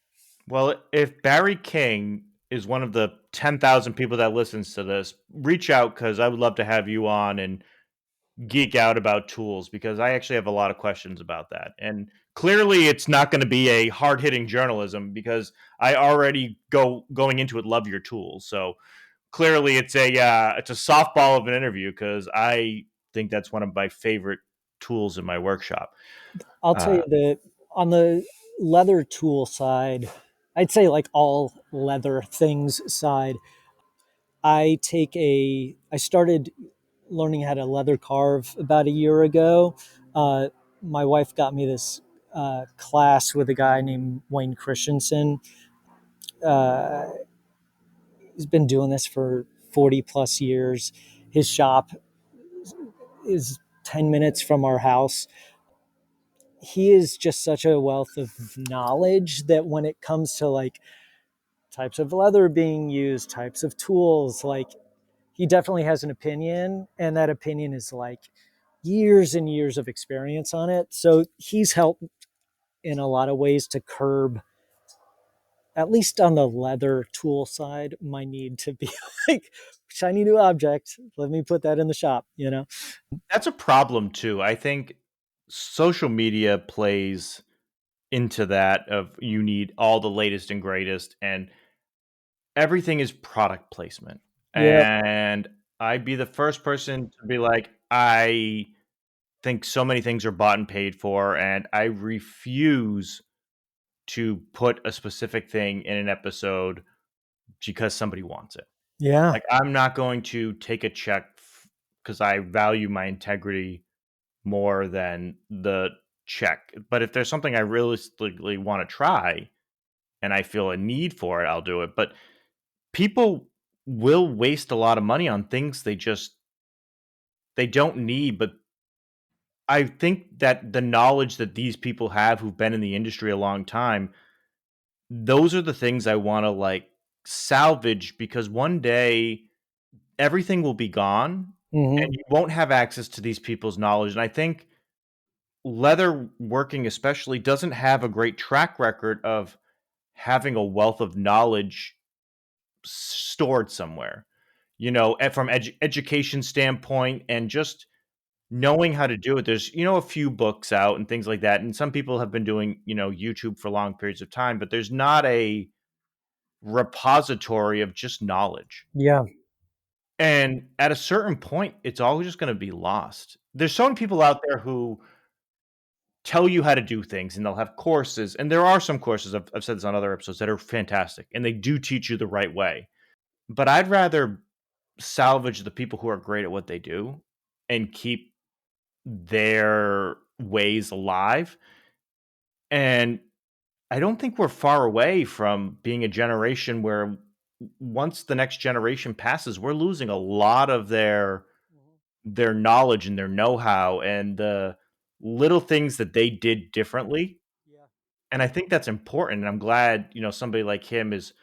Well, if Barry King is one of the 10,000 people that listens to this, reach out because I would love to have you on and geek out about tools because I actually have a lot of questions about that. And clearly, it's not going to be a hard hitting journalism because I already going into it love your tools. So clearly, it's a softball of an interview because I think that's one of my favorite tools in my workshop. I'll tell Uh, you that on the leather tool side, I'd say like all leather things side, I started learning how to leather carve about a year ago. My wife got me this class with a guy named Wayne Christensen. Uh, he's been doing this for 40 plus years. His shop is 10 minutes from our house. He is just such a wealth of knowledge that when it comes to like types of leather being used, types of tools, like he definitely has an opinion, and that opinion is like years and years of experience on it. So he's helped in a lot of ways to curb, at least on the leather tool side, my need to be like shiny new object. Let me put that in the shop, you know? that's a problem too. I think social media plays into that of you need all the latest and greatest, and everything is product placement. Yeah. And I'd be the first person to be like, I think so many things are bought and paid for, and I refuse to put a specific thing in an episode because somebody wants it. Yeah. Like, I'm not going to take a check because I value my integrity more than the check. But if there's something I realistically want to try and I feel a need for it, I'll do it. But people will waste a lot of money on things they don't need, but I think that the knowledge that these people have who've been in the industry a long time, those are the things I want to like salvage because one day everything will be gone Hmm. and you won't have access to these people's knowledge. And I think leather working especially doesn't have a great track record of having a wealth of knowledge stored somewhere. You know, from education standpoint and just knowing how to do it. There's, a few books out and things like that, and some people have been doing, YouTube for long periods of time, but there's not a repository of just knowledge. Yeah. And at a certain point, it's always just gonna be lost. There's so many people out there who tell you how to do things, and they'll have courses. And there are some courses, I've said this on other episodes, that are fantastic and they do teach you the right way. But I'd rather salvage the people who are great at what they do and keep their ways alive. And I don't think we're far away from being a generation where once the next generation passes, we're losing a lot of their knowledge and their know-how and the little things that they did differently. Yeah. And I think that's important. And I'm glad, somebody like him is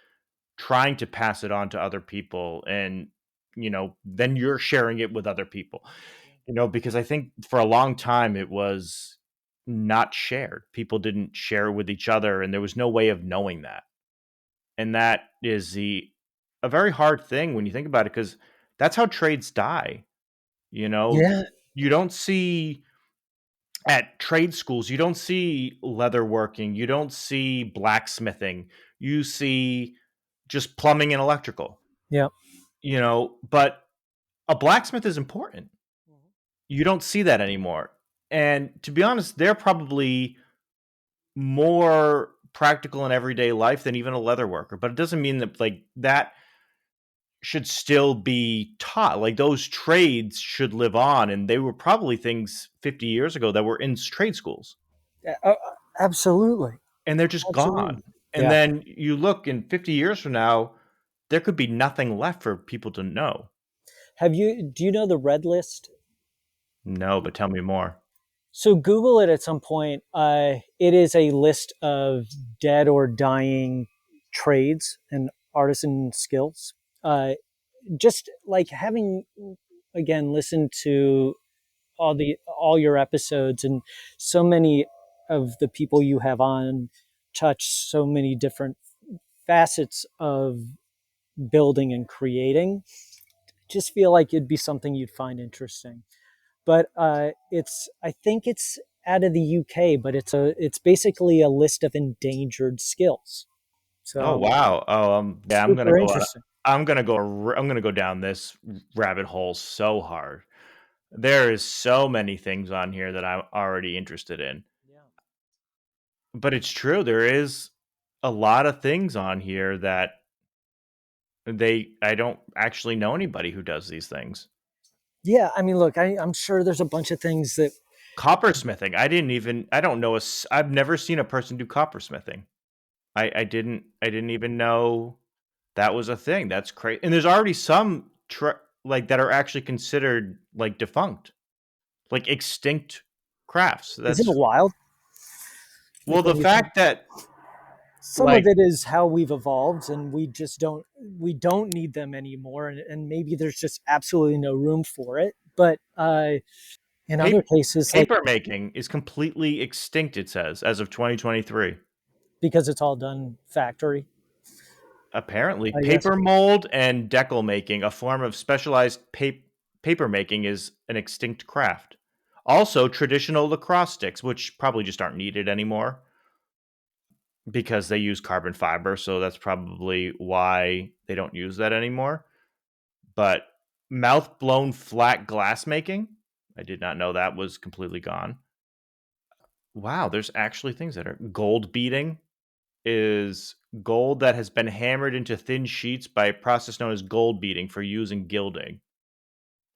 trying to pass it on to other people. And, then you're sharing it with other people, because I think for a long time it was not shared. People didn't share with each other, and there was no way of knowing that. And that is a very hard thing when you think about it, because that's how trades die. You know, Yeah. you don't see at trade schools, you don't see leatherworking, you don't see blacksmithing, you see just plumbing and electrical, Yeah. but a blacksmith is important. You don't see that anymore. And to be honest, they're probably more practical in everyday life than even a leather worker. But it doesn't mean that like that should still be taught. Like those trades should live on, and they were probably things 50 years ago that were in trade schools, Yeah, absolutely. and they're just Absolutely. gone. And Yeah. then you look in 50 years from now, there could be nothing left for people to know. Do you know the red list? No, but tell me more. So Google it at some point. It is a list of dead or dying trades and artisan skills. Just like having, again, listened to all your episodes, and so many of the people you have on touch so many different facets of building and creating. Just feel like it'd be something you'd find interesting. But I think it's out of the UK, but it's basically a list of endangered skills. Oh So wow. Oh, yeah. I'm gonna super go on. interesting. I'm gonna go down this rabbit hole so hard. There is so many things on here that I'm already interested in. Yeah. But it's true. There is a lot of things on here that I don't actually know anybody who does these things. Yeah, I mean, look, I'm sure there's a bunch of things that Coppersmithing. I don't know I've never seen a person do coppersmithing. I didn't even know that was a thing. That's crazy. And there's already some like that are actually considered like defunct, like extinct crafts. isn't it That's wild. well, Like the when you think fact that some of like it is how we've evolved, and we don't need them anymore, and maybe there's just absolutely no room for it. But in other paper cases, like paper making is completely extinct, it says, as of 2023. because it's all done factory, Apparently, I guess. paper mold and decal making, a form of specialized paper making, is an extinct craft. Also, traditional lacrosse sticks, which probably just aren't needed anymore because they use carbon fiber, so that's probably why they don't use that anymore. But mouth blown flat glass making, I did not know that was completely gone. Wow, there's actually things that are gold beating is gold that has been hammered into thin sheets by a process known as gold beating for use in gilding.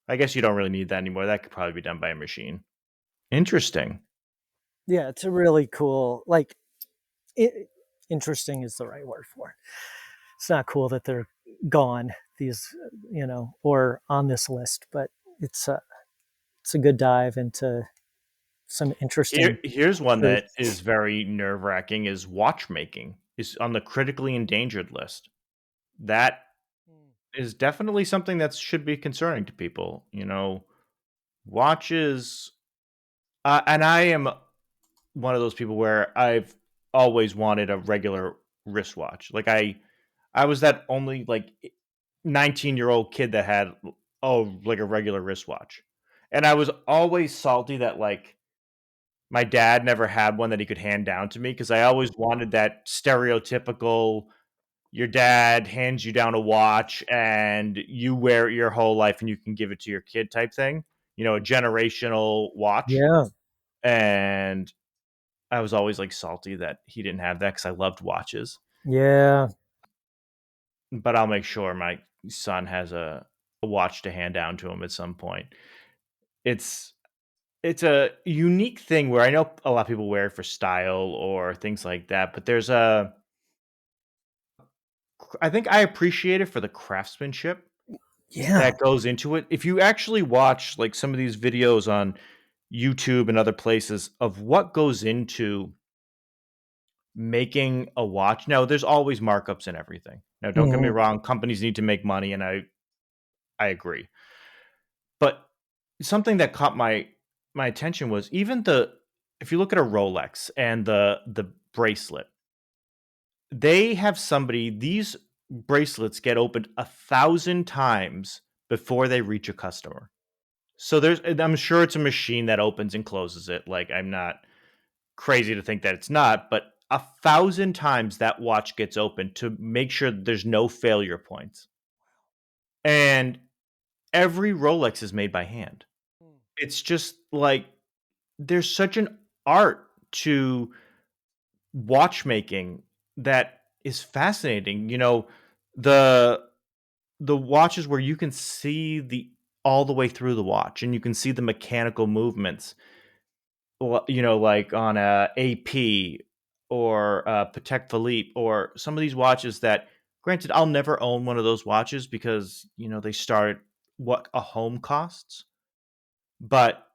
I guess you don't really need that anymore. That could probably be done by a machine. Interesting. Yeah, it's a really cool, like, it, interesting is the right word for it. It's not cool that they're gone, these, or on this list, but it's a good dive into some interesting Here's one that truths. is very nerve wracking: is watchmaking is on the critically endangered list. That is definitely something that should be concerning to people. Watches, and I am one of those people where I've always wanted a regular wristwatch. Like I was that only like 19-year-old kid that had like a regular wristwatch. And I was always salty that like my dad never had one that he could hand down to me, because I always wanted that stereotypical your dad hands you down a watch and you wear it your whole life and you can give it to your kid type thing, a generational watch. Yeah. And I was always like salty that he didn't have that because I loved watches. Yeah. But I'll make sure my son has a watch to hand down to him at some point. It's it's a unique thing where I know a lot of people wear it for style or things like that, but there's a I think I appreciate it for the craftsmanship Yeah. that goes into it. If you actually watch like some of these videos on YouTube and other places of what goes into making a watch. Now, there's always markups and everything. Now, don't get me Mhm. wrong, companies need to make money and I agree. But something that caught my attention was even the if you look at a Rolex and the bracelet, they have somebody these bracelets get opened 1,000 times before they reach a customer. So there's I'm sure it's a machine that opens and closes it. Like I'm not crazy to think that it's not, but 1,000 times that watch gets opened to make sure that there's no failure points. And every Rolex is made by hand. It's just like there's such an art to watchmaking that is fascinating. The the watches where you can see the all the way through the watch and you can see the mechanical movements, like on a AP or Patek Philippe or some of these watches that, granted, I'll never own one of those watches because they start what a home costs, but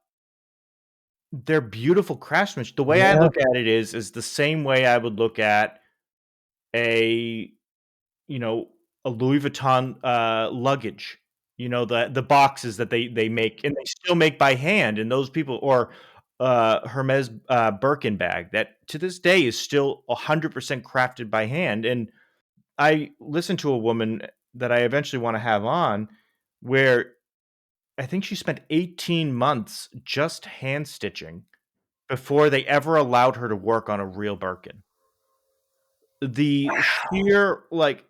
they're beautiful craftsmanship. The way I Yeah. look at it is the same way I would look at a you know, a Louis Vuitton, luggage, the boxes that they make and they still make by hand, and those people or, Hermes, Birkin bag that to this day is still 100% crafted by hand, and I listened to a woman that I eventually wanna have on, where I think she spent 18 months just hand stitching before they ever allowed her to work on a real Birkin. The Wow. sheer, like,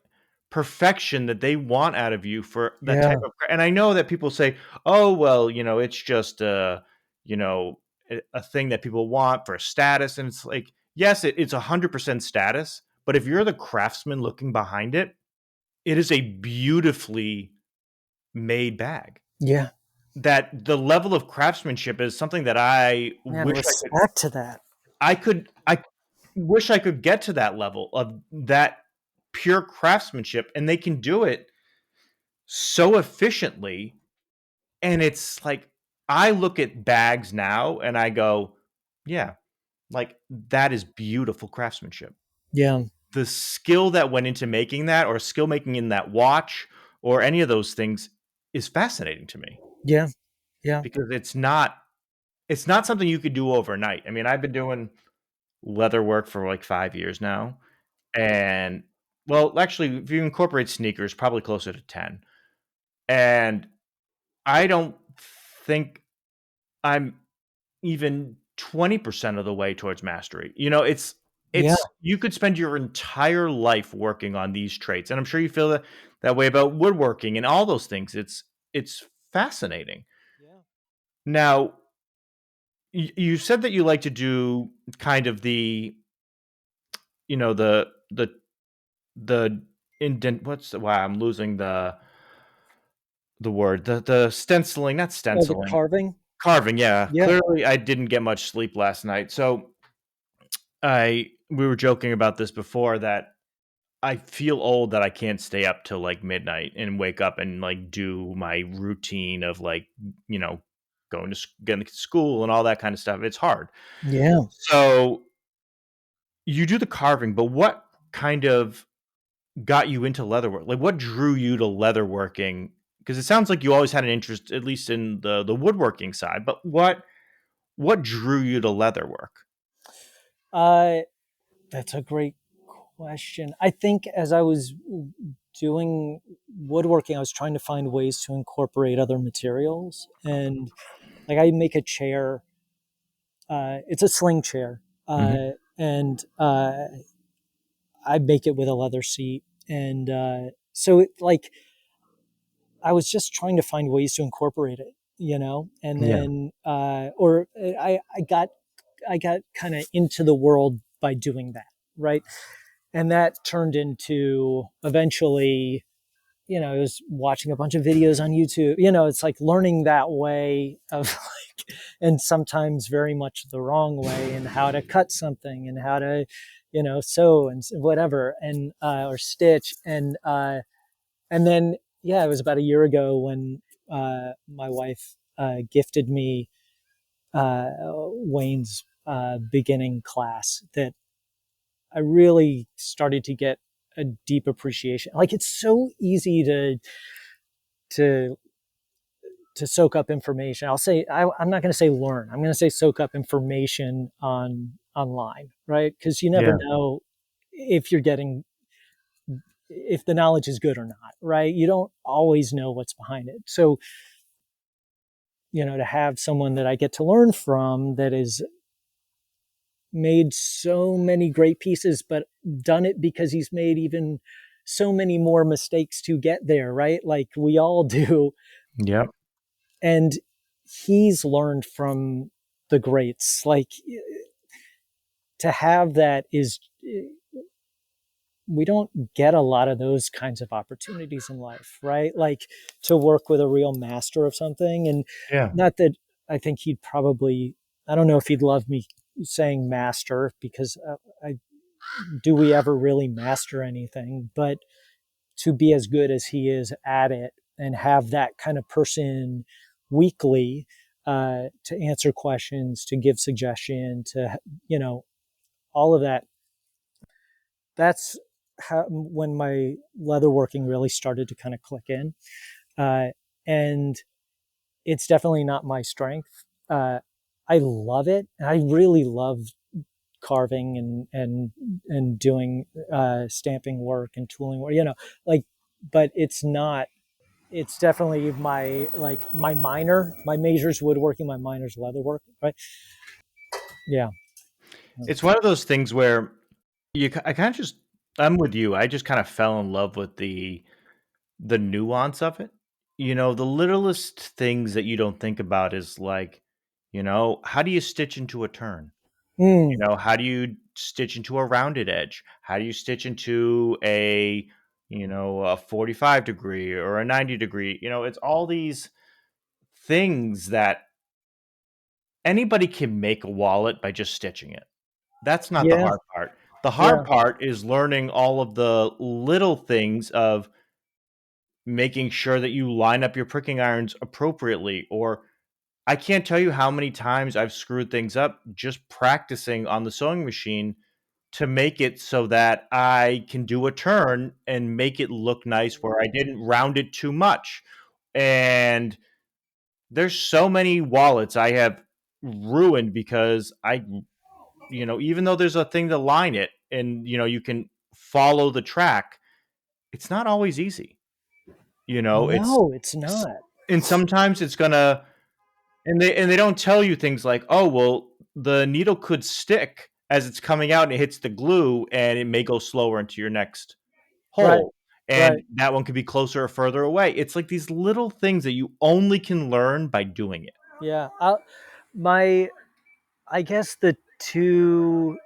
perfection that they want out of you for that type Yeah. of and I know that people say, "Oh, well, it's just you know, a thing that people want for status," and it's like, yes, it's 100% status, but if you're the craftsman looking behind it, it is a beautifully made bag. Yeah. That the level of craftsmanship is something that Man, respect to that. I wish I could get to that level of that pure craftsmanship, and they can do it so efficiently, and it's like, I look at bags now and I go, "Yeah, like, that is beautiful craftsmanship." Yeah. The skill that went into making that or skill making in that watch or any of those things is fascinating to me Yeah. Yeah. because it's not something you could do overnight. I mean, I've been doing leather work for, like, 5 years now. And well, actually, if you incorporate sneakers, probably closer to 10. And I don't think I'm even 20% of the way towards mastery. Yeah. It's you could spend your entire life working on these traits. And I'm sure you feel that way about woodworking and all those things. It's fascinating. Yeah. Now, you said that you like to do kind of the the indent what's the wow, I'm losing the word, the stenciling, not Oh, the stenciling, carving? carving, yeah. Yeah. Clearly, I didn't get much sleep last night, so I we were joking about this before that I feel old that I can't stay up till, like, midnight and wake up and, like, do my routine of, like, you know, going to getting to school and all that kinda stuff. It's hard. Yeah. So, you do the carving, but what kind of got you into leatherwork? Like, what drew you to leatherworking? Because it sounds like you always had an interest, at least in the woodworking side. But what drew you to leatherwork? Uh, that's a great question. I think as I was doing woodworking, I was trying to find ways to incorporate other materials. And like I make a chair, it's a sling chair. Mhm. And I make it with a leather seat. And so like I was just trying to find ways to incorporate it, and Yeah. then or I got I got kind of into the world by doing that, right? And that turned into eventually, I was watching a bunch of videos on YouTube. It's like learning that way of like, and sometimes very much the wrong way, and how to cut something and how to, sew and whatever, and or stitch, and then yeah, it was about a year ago when my wife gifted me Wayne's beginning class that I really started to get a deep appreciation. Like it's so easy to to soak up information. I'm not going to say learn. I'm going to say soak up information online, right? Because you never Yeah. know if you're getting if the knowledge is good or not, right? You don't always know what's behind it. So, to have someone that I get to learn from that is made so many great pieces, but done it because he's made even so many more mistakes to get there, right? Like we all do. Yep. And he's learned from the greats. Like to have that is, we don't get a lot of those kinds of opportunities in life, right? Like to work with a real master of something. And Yeah. not that I think he'd probably, I don't know if he'd love me saying master because do we ever really master anything? But to be as good as he is at it and have that kind of person weekly to answer questions, to give suggestion, to, all of that. That's how, when my leatherworking really started to kind of click in. Uh, and it's definitely not my strength. I love it. I really love carving and doing stamping work and tooling work, like, but it's not, it's definitely my minor. My major's woodworking, my minor's leatherwork, right? Yeah. It's one of those things where I kind of just I'm with you. I just kind of fell in love with the nuance of it. The littlest things that you don't think about is like, how do you stitch into a turn? Mm, How do you stitch into a rounded edge? How do you stitch into a 45 degree or a 90 degree? It's all these things that anybody can make a wallet by just stitching it. That's not the yeah, hard part. The yeah. hard part is learning all of the little things of making sure that you line up your pricking irons appropriately. Or I can't tell you how many times I've screwed things up just practicing on the sewing machine to make it so that I can do a turn and make it look nice where I didn't round it too much. And there's so many wallets I have ruined because even though there's a thing to line it and you can follow the track, it's not always easy. It's No, it's not. and sometimes it's gonna and they don't tell you things like, oh well, the needle could stick as it's coming out and it hits the glue and it may go slower into your next Right, hole. And right. that one could be closer or further away. It's like these little things that you only can learn by doing it. Yeah. My, I guess the two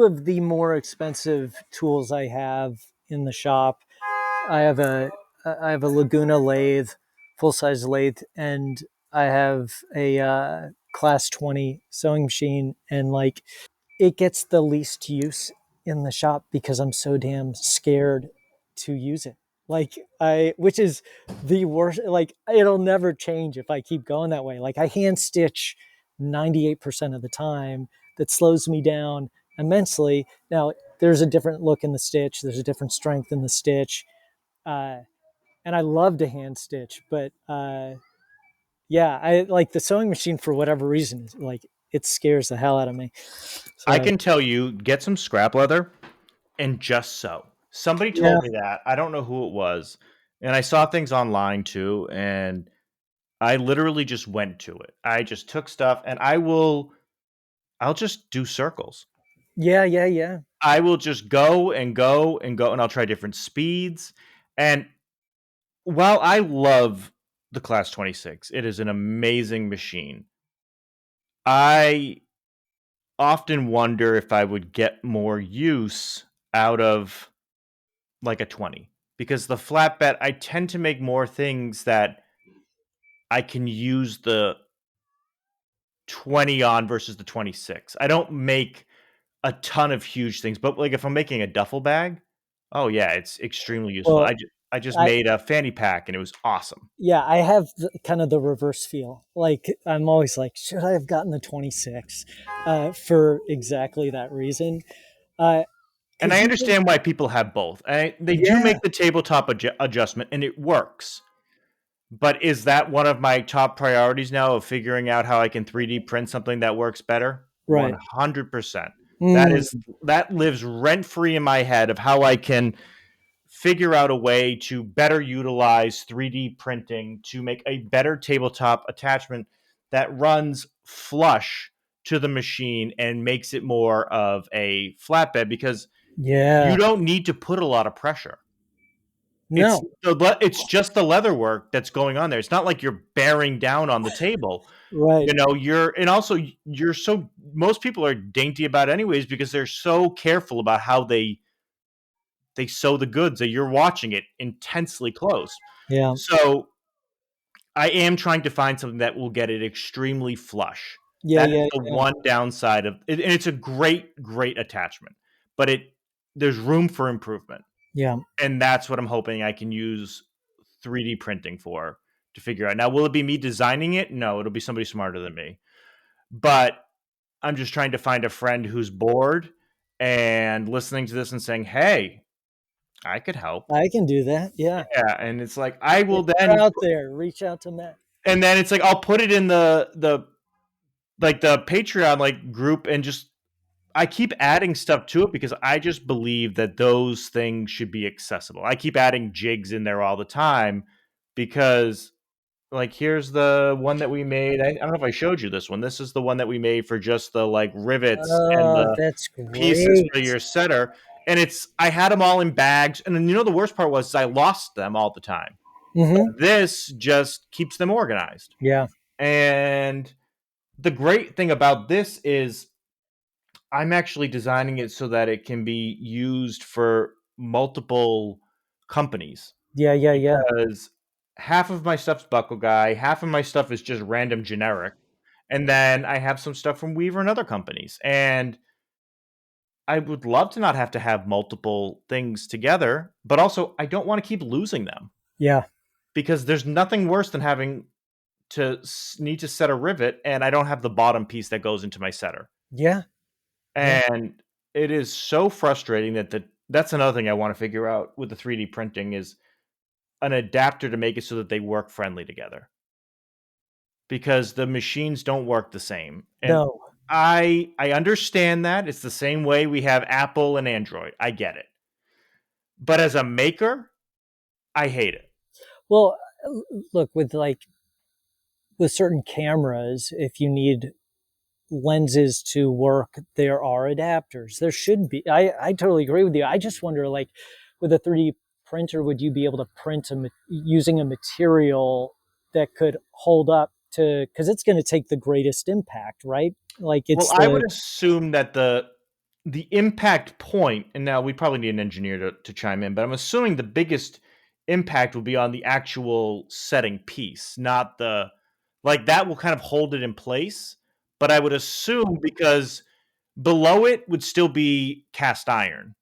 of the more expensive tools I have in the shop. I have a Laguna lathe, full size lathe, and I have a class 20 sewing machine, and like it gets the least use in the shop because I'm so damn scared to use it. Like which is the worst. Like it'll never change if I keep going that way. Like I hand stitch 98% of the time. That slows me down immensely. Now there's a different look in the stitch. There's a different strength in the stitch. Uh, and I love to hand stitch, but yeah, I like the sewing machine for whatever reason. Like it scares the hell out of me. I So can tell you, get some scrap leather and just sew. Somebody yeah, told me that. I don't know who it was. And I saw things online too. And I literally just went to it. I just took stuff and I'll just do circles. yeah, yeah, yeah. I will just go and go and go and I'll try different speeds. And while I love the Class 26, it is an amazing machine. I often wonder if I would get more use out of like a 20 because the flatbed, I tend to make more things that I can use the 20 on versus the 26. I don't make a ton of huge things, but like if I'm making a duffel bag, oh yeah, it's extremely useful. Well, I just I made a fanny pack and it was awesome. yeah, I have kind of the reverse feel. Like I'm always like, should I have gotten the 26 for exactly that reason? And Because I you can, understand why people have both. They do yeah, make the tabletop adjustment and it works. But is that one of my top priorities now of figuring out how I can 3D print something that works better? right. 100%. Mm, That lives rent free in my head of how I can figure out a way to better utilize 3D printing to make a better tabletop attachment that runs flush to the machine and makes it more of a flatbed because you yeah. don't need to put a lot of pressure. No. It's just the leather work that's going on there. It's not like you're bearing down on the table. Right. You know, and also you're so most people are dainty about it anyways because they're so careful about how they sew the goods that you're watching it intensely close. Yeah. So I am trying to find something that will get it extremely flush. Yeah. That is Yeah. the Yeah. one downside of it, and it's a great attachment, but there's room for improvement, Yeah. and that's what I'm hoping I can use 3D printing for to figure out. Now, will it be me designing it? No, it'll be somebody smarter than me. But I'm just trying to find a friend who's bored and listening to this and saying, "Hey, I could help." I can do that. Yeah. Yeah, and it's like I If will you're then out there, reach out to Matt. and then it's like I'll put it in the like the Patreon like group and just I keep adding stuff to it because I just believe that those things should be accessible. I keep adding jigs in there all the time because like here's the one that we made. I don't know if I showed you this one. This is the one that we made for just the like rivets and Oh, the that's pieces for great. your setter. And I had them all in bags. And then the worst part was I lost them all the time. Mm-hmm. This just keeps them organized. Yeah. And the great thing about this is I'm actually designing it so that it can be used for multiple companies Yeah. Yeah. Yeah. because half of my stuff's Buckle Guy, half of my stuff is just random generic, and then I have some stuff from Weaver and other companies. And I would love to not have to have multiple things together, but also I don't want to keep losing them Yeah. because there's nothing worse than having to need to set a rivet and I don't have the bottom piece that goes into my setter. Yeah. Yeah. And it is so frustrating that's another thing I want to figure out with the 3D printing is an adapter to make it so that they work friendly together because the machines don't work the same. And No. I understand that. It's the same way we have Apple and Android. I get it. But as a maker, I hate it. Well, look, with certain cameras, if you need lenses to work, there are adapters. There should be. I totally agree with you. I just wonder, like, with a 3D printer, would you be able to print using a material that could hold up to, because it's going to take the greatest impact, right? Like Well, it's I would the, assume that the impact point, and now we probably need an engineer to chime in, but I'm assuming the biggest impact will be on the actual setting piece, not the like that will kind of hold it in place. But I would assume because below it would still be cast iron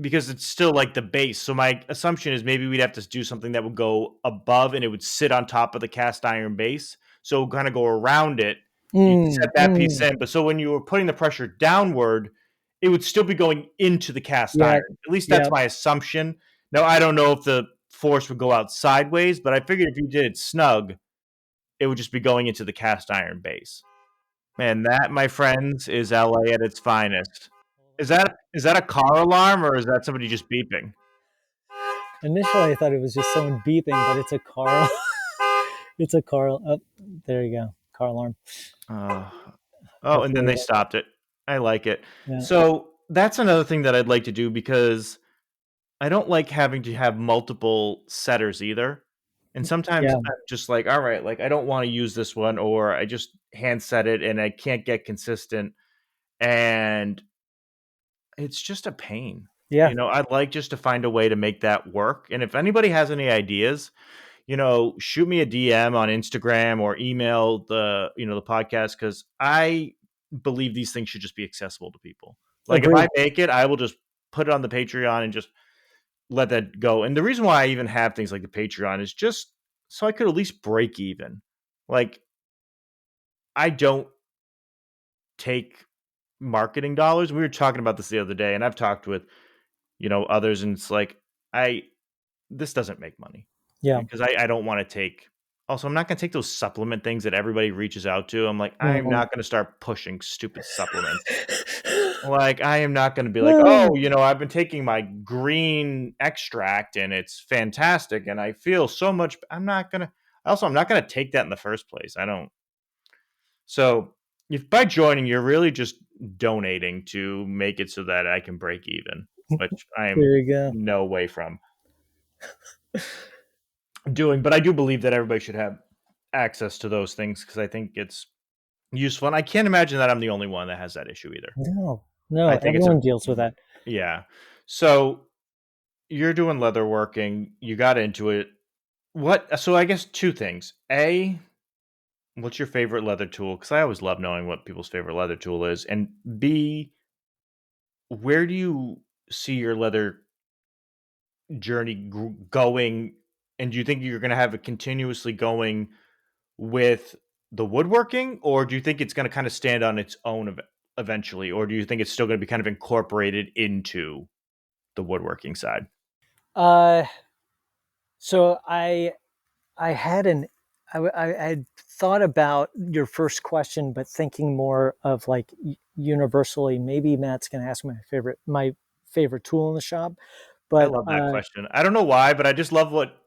because it's still like the base. So my assumption is maybe we'd have to do something that would go above and it would sit on top of the cast iron base. So it would kind of go around it. You set that piece mm, in, but so when you were putting the pressure downward, it would still be going into the cast yeah, iron. At least that's yeah, my assumption. Now I don't know if the force would go out sideways, but I figured if you did it snug, it would just be going into the cast iron base. Man, that, my friends, is LA at its finest. Is that a car alarm or is that somebody just beeping? initially I thought it was just someone beeping, but it's a car. It's a car. Oh, there you go. Car alarm. Uh, oh, and then Hopefully, they stopped it. I like it. yeah, So that's another thing that I'd like to do because I don't like having to have multiple setters either. And sometimes yeah, I'm just like, all right, like I don't want to use this one, or I just hand set it and I can't get consistent, and it's just a pain. Yeah. I'd like just to find a way to make that work. And if anybody has any ideas, shoot me a DM on Instagram or email the podcast, because I believe these things should just be accessible to people. Like if I Agreed. make it, I will just put it on the Patreon and just let that go. And the reason why I even have things like the Patreon is just so I could at least break even. Like I don't take marketing dollars. We were talking about this the other day, and I've talked with others, and it's like I this doesn't make money Yeah. because I don't want to take. Also, I'm not going to take those supplement things that everybody reaches out to. I'm like, I'm Mhm. not going to start pushing stupid supplements. Like, I am not going to be like, oh, I've been taking my green extract and it's fantastic and I feel so much. I'm not going to take that in the first place. I don't. So, if by joining, you're really just donating to make it so that I can break even, which I am There you go. no way from doing. But I do believe that everybody should have access to those things because I think it's useful. And I can't imagine that I'm the only one that has that issue either. No, no, I think it's a everyone deals with that. yeah. So you're doing leather working, you got into it. So I guess two things. A, what's your favorite leather tool? Because I always love knowing what people's favorite leather tool is. And B, where do you see your leather journey going? And do you think you're going to have it continuously going with the woodworking, or do you think it's going to kind of stand on its own eventually, or do you think it's still going to be kind of incorporated into the woodworking side? Uh, so I had an I had thought about your first question, but thinking more of like universally. Maybe Matt's going to ask my favorite tool in the shop, I but love that question. I don't know why, but I just love what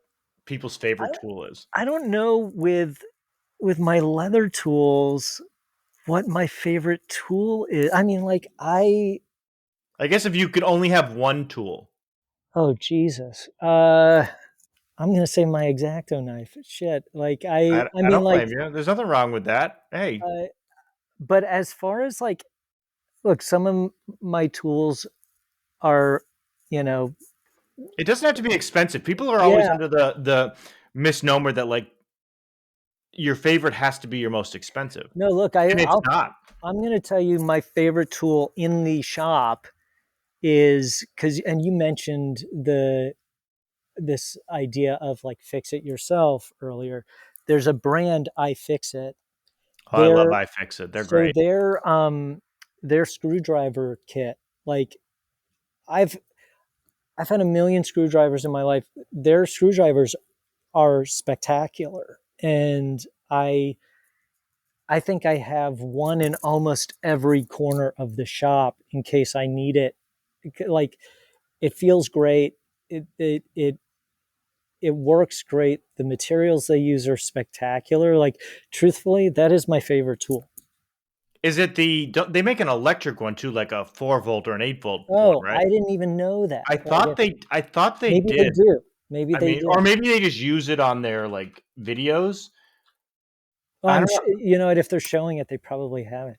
people's I favorite don't tool is. I don't know with my leather tools what my favorite tool is. I mean, like I guess if you could only have one tool, oh Jesus, I'm gonna say my X-Acto knife. Shit, like I I mean, don't like, blame you. There's nothing wrong with that. Hey, uh, but as far as like, look, some of my tools are, you know, it doesn't have to be expensive. People are always yeah, under the misnomer that like your favorite has to be your most expensive, no, look, and it's not. I'm gonna tell you my favorite tool in the shop is because, and you mentioned this idea of like fix it yourself earlier. There's a brand, I Fix It. Oh, I love They're iFixit. They're so great. their screwdriver kit. Like I've I've had a million screwdrivers in my life. Their screwdrivers are spectacular, and I think I have one in almost every corner of the shop in case I need it. Like it feels great. It works great. The materials they use are spectacular. Like truthfully, that is my favorite tool. Is it they make an electric one too, like a 4 volt or an 8 volt one, Oh, right? I didn't even know that. I thought they Maybe they did. do. Maybe I they mean, do. or maybe they just use it on their like videos. Oh, I don't know. you know what? If they're showing it, they probably have it.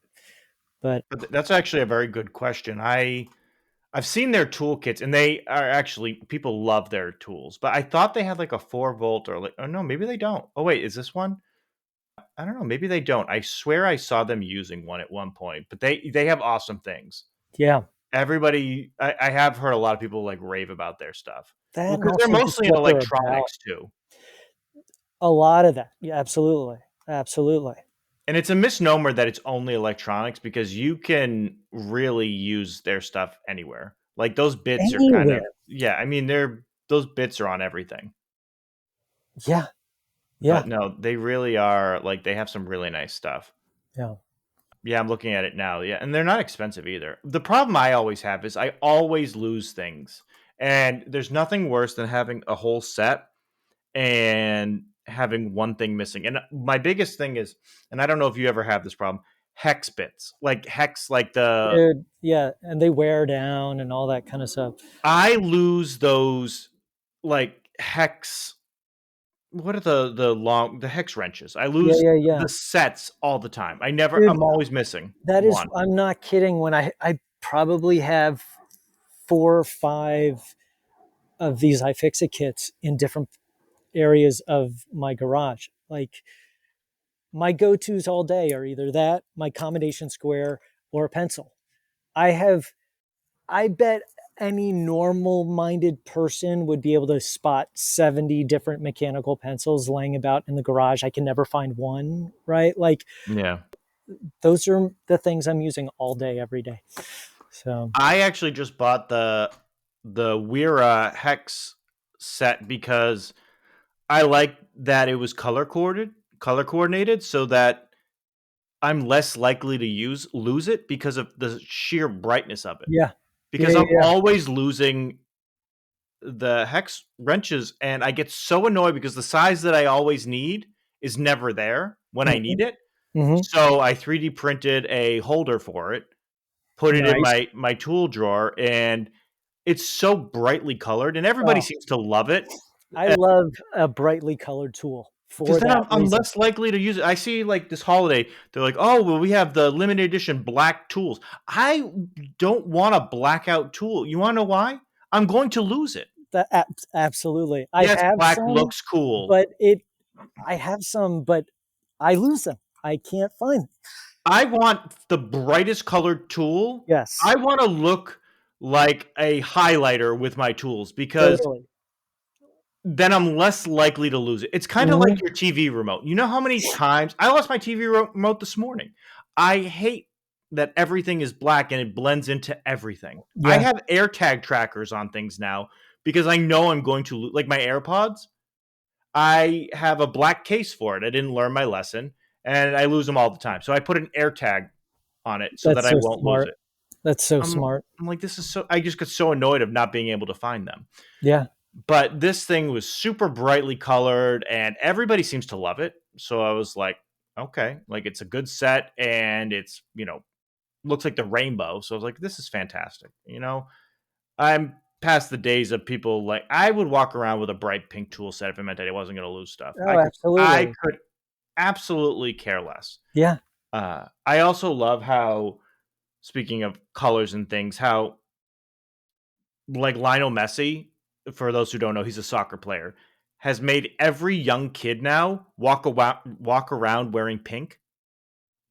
But But that's actually a very good question. I've seen their toolkits, and they are actually people love their tools. But I thought they had like a 4 volt or like oh no, maybe they don't. Oh wait, is this one? I don't know. Maybe they don't. I swear I saw them using one at one point. But they have awesome things. yeah, Everybody, I have heard a lot of people like rave about their stuff. Well, that and because they're also just mostly in what they're about. electronics too. A lot of that. Yeah, absolutely. Absolutely. And it's a misnomer that it's only electronics because you can really use their stuff anywhere. Like those bits are kind of Anywhere. yeah, I mean those bits are on everything. Yeah. But Yeah. no, they really are like they have some really nice stuff. Yeah. Yeah, I'm looking at it now. Yeah, and they're not expensive either. The problem I always have is I always lose things. And there's nothing worse than having a whole set and having one thing missing. And my biggest thing is, and I don't know if you ever have this problem, hex bits. Like hex, like the Dude, yeah. And they wear down and all that kind of stuff. I lose those like hex what are the hex wrenches? I Yeah, lose yeah, yeah. the sets all the time. Dude, I'm always missing that is, one. I'm not kidding. When I probably have 4 or 5 of these iFixit kits in different areas of my garage. Like my go-tos all day are either that, my combination square, or a pencil. I have, I bet any normal minded person would be able to spot 70 different mechanical pencils laying about in the garage. I can never find one, right? Like Yeah. those are the things I'm using all day, every day. So, I actually just bought the Wera hex set because I like that it was color coordinated so that I'm less likely to use lose it because of the sheer brightness of it. yeah. Yeah, Because yeah, I'm yeah. always losing the hex wrenches and I get so annoyed because the size that I always need is never there when I Mm-hmm. need it. Mm-hmm. So I 3D printed a holder for it, put it in Nice. my tool drawer, and it's so brightly colored and everybody Oh, seems to love it. I love a brightly colored tool Because for then that I'm reason. less likely to use it. I see like this holiday, they're like, "Oh, well, we have the limited edition black tools." I don't want a blackout tool. You want to know why? I'm going to lose it. Absolutely. I Yes, have black some, looks cool. but I have some, but I lose them. I can't find them. I want the brightest colored tool. Yes, I want to look like a highlighter with my tools because totally. then I'm less likely to lose it. It's kind of like Hmm. your TV remote. You know how many times I lost my TV remote this morning? I hate that everything is black and it blends into everything. I Yeah, have AirTag trackers on things now because I know I'm going to like my AirPods. I have a black case for it. I didn't learn my lesson and I lose them all the time. So I put an AirTag on it so that that's I so won't lose smart. it. That's so I'm smart. I'm like this is so I just get so annoyed of not being able to find them. Yeah, But this thing was super brightly colored and everybody seems to love it. So I was like, okay, like it's a good set and it's, looks like the rainbow. So I was like, this is fantastic. I'm past the days of people like I would walk around with a bright pink tool set if it meant that I wasn't going to lose stuff. oh, I absolutely. could absolutely care less. Yeah, I also love how, speaking of colors and things, how like Lionel Messi, for those who don't know, he's a soccer player, has made every young kid now walk around wearing pink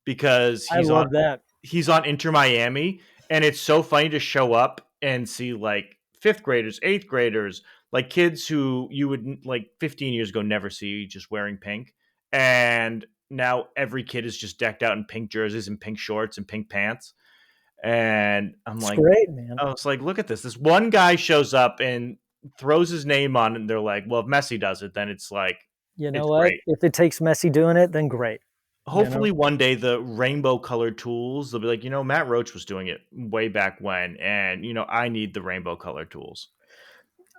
because I love that. he's on Inter Miami, and it's so funny to show up and see like fifth graders, eighth graders, like kids who you would like 15 years ago never see just wearing pink, and now every kid is just decked out in pink jerseys and pink shorts and pink pants, and It's great, man. I was like, look at this. This one guy shows up and throws his name on, and they're like, well, if Messi does it, then it's like, You know it's what? great. If it takes Messi doing it, then great. You know, Hopefully, one day the rainbow colored tools, they'll be like, Matt Roach was doing it way back when, and, I need the rainbow colored tools.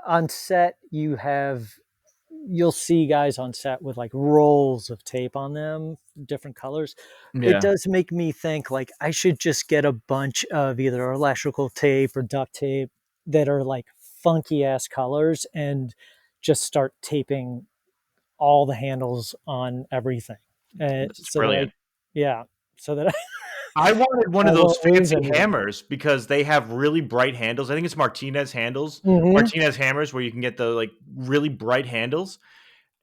on set, you'll see guys on set with like rolls of tape on them, different colors. It Yeah. does make me think like I should just get a bunch of either electrical tape or duct tape that are like funky ass colors and just start taping all the handles on everything. That's So that brilliant. yeah, so that I wanted one I of those won't lose fancy anything. hammers because they have really bright handles. I think it's Martinez handles, Hmm. Martinez hammers, where you can get the like really bright handles.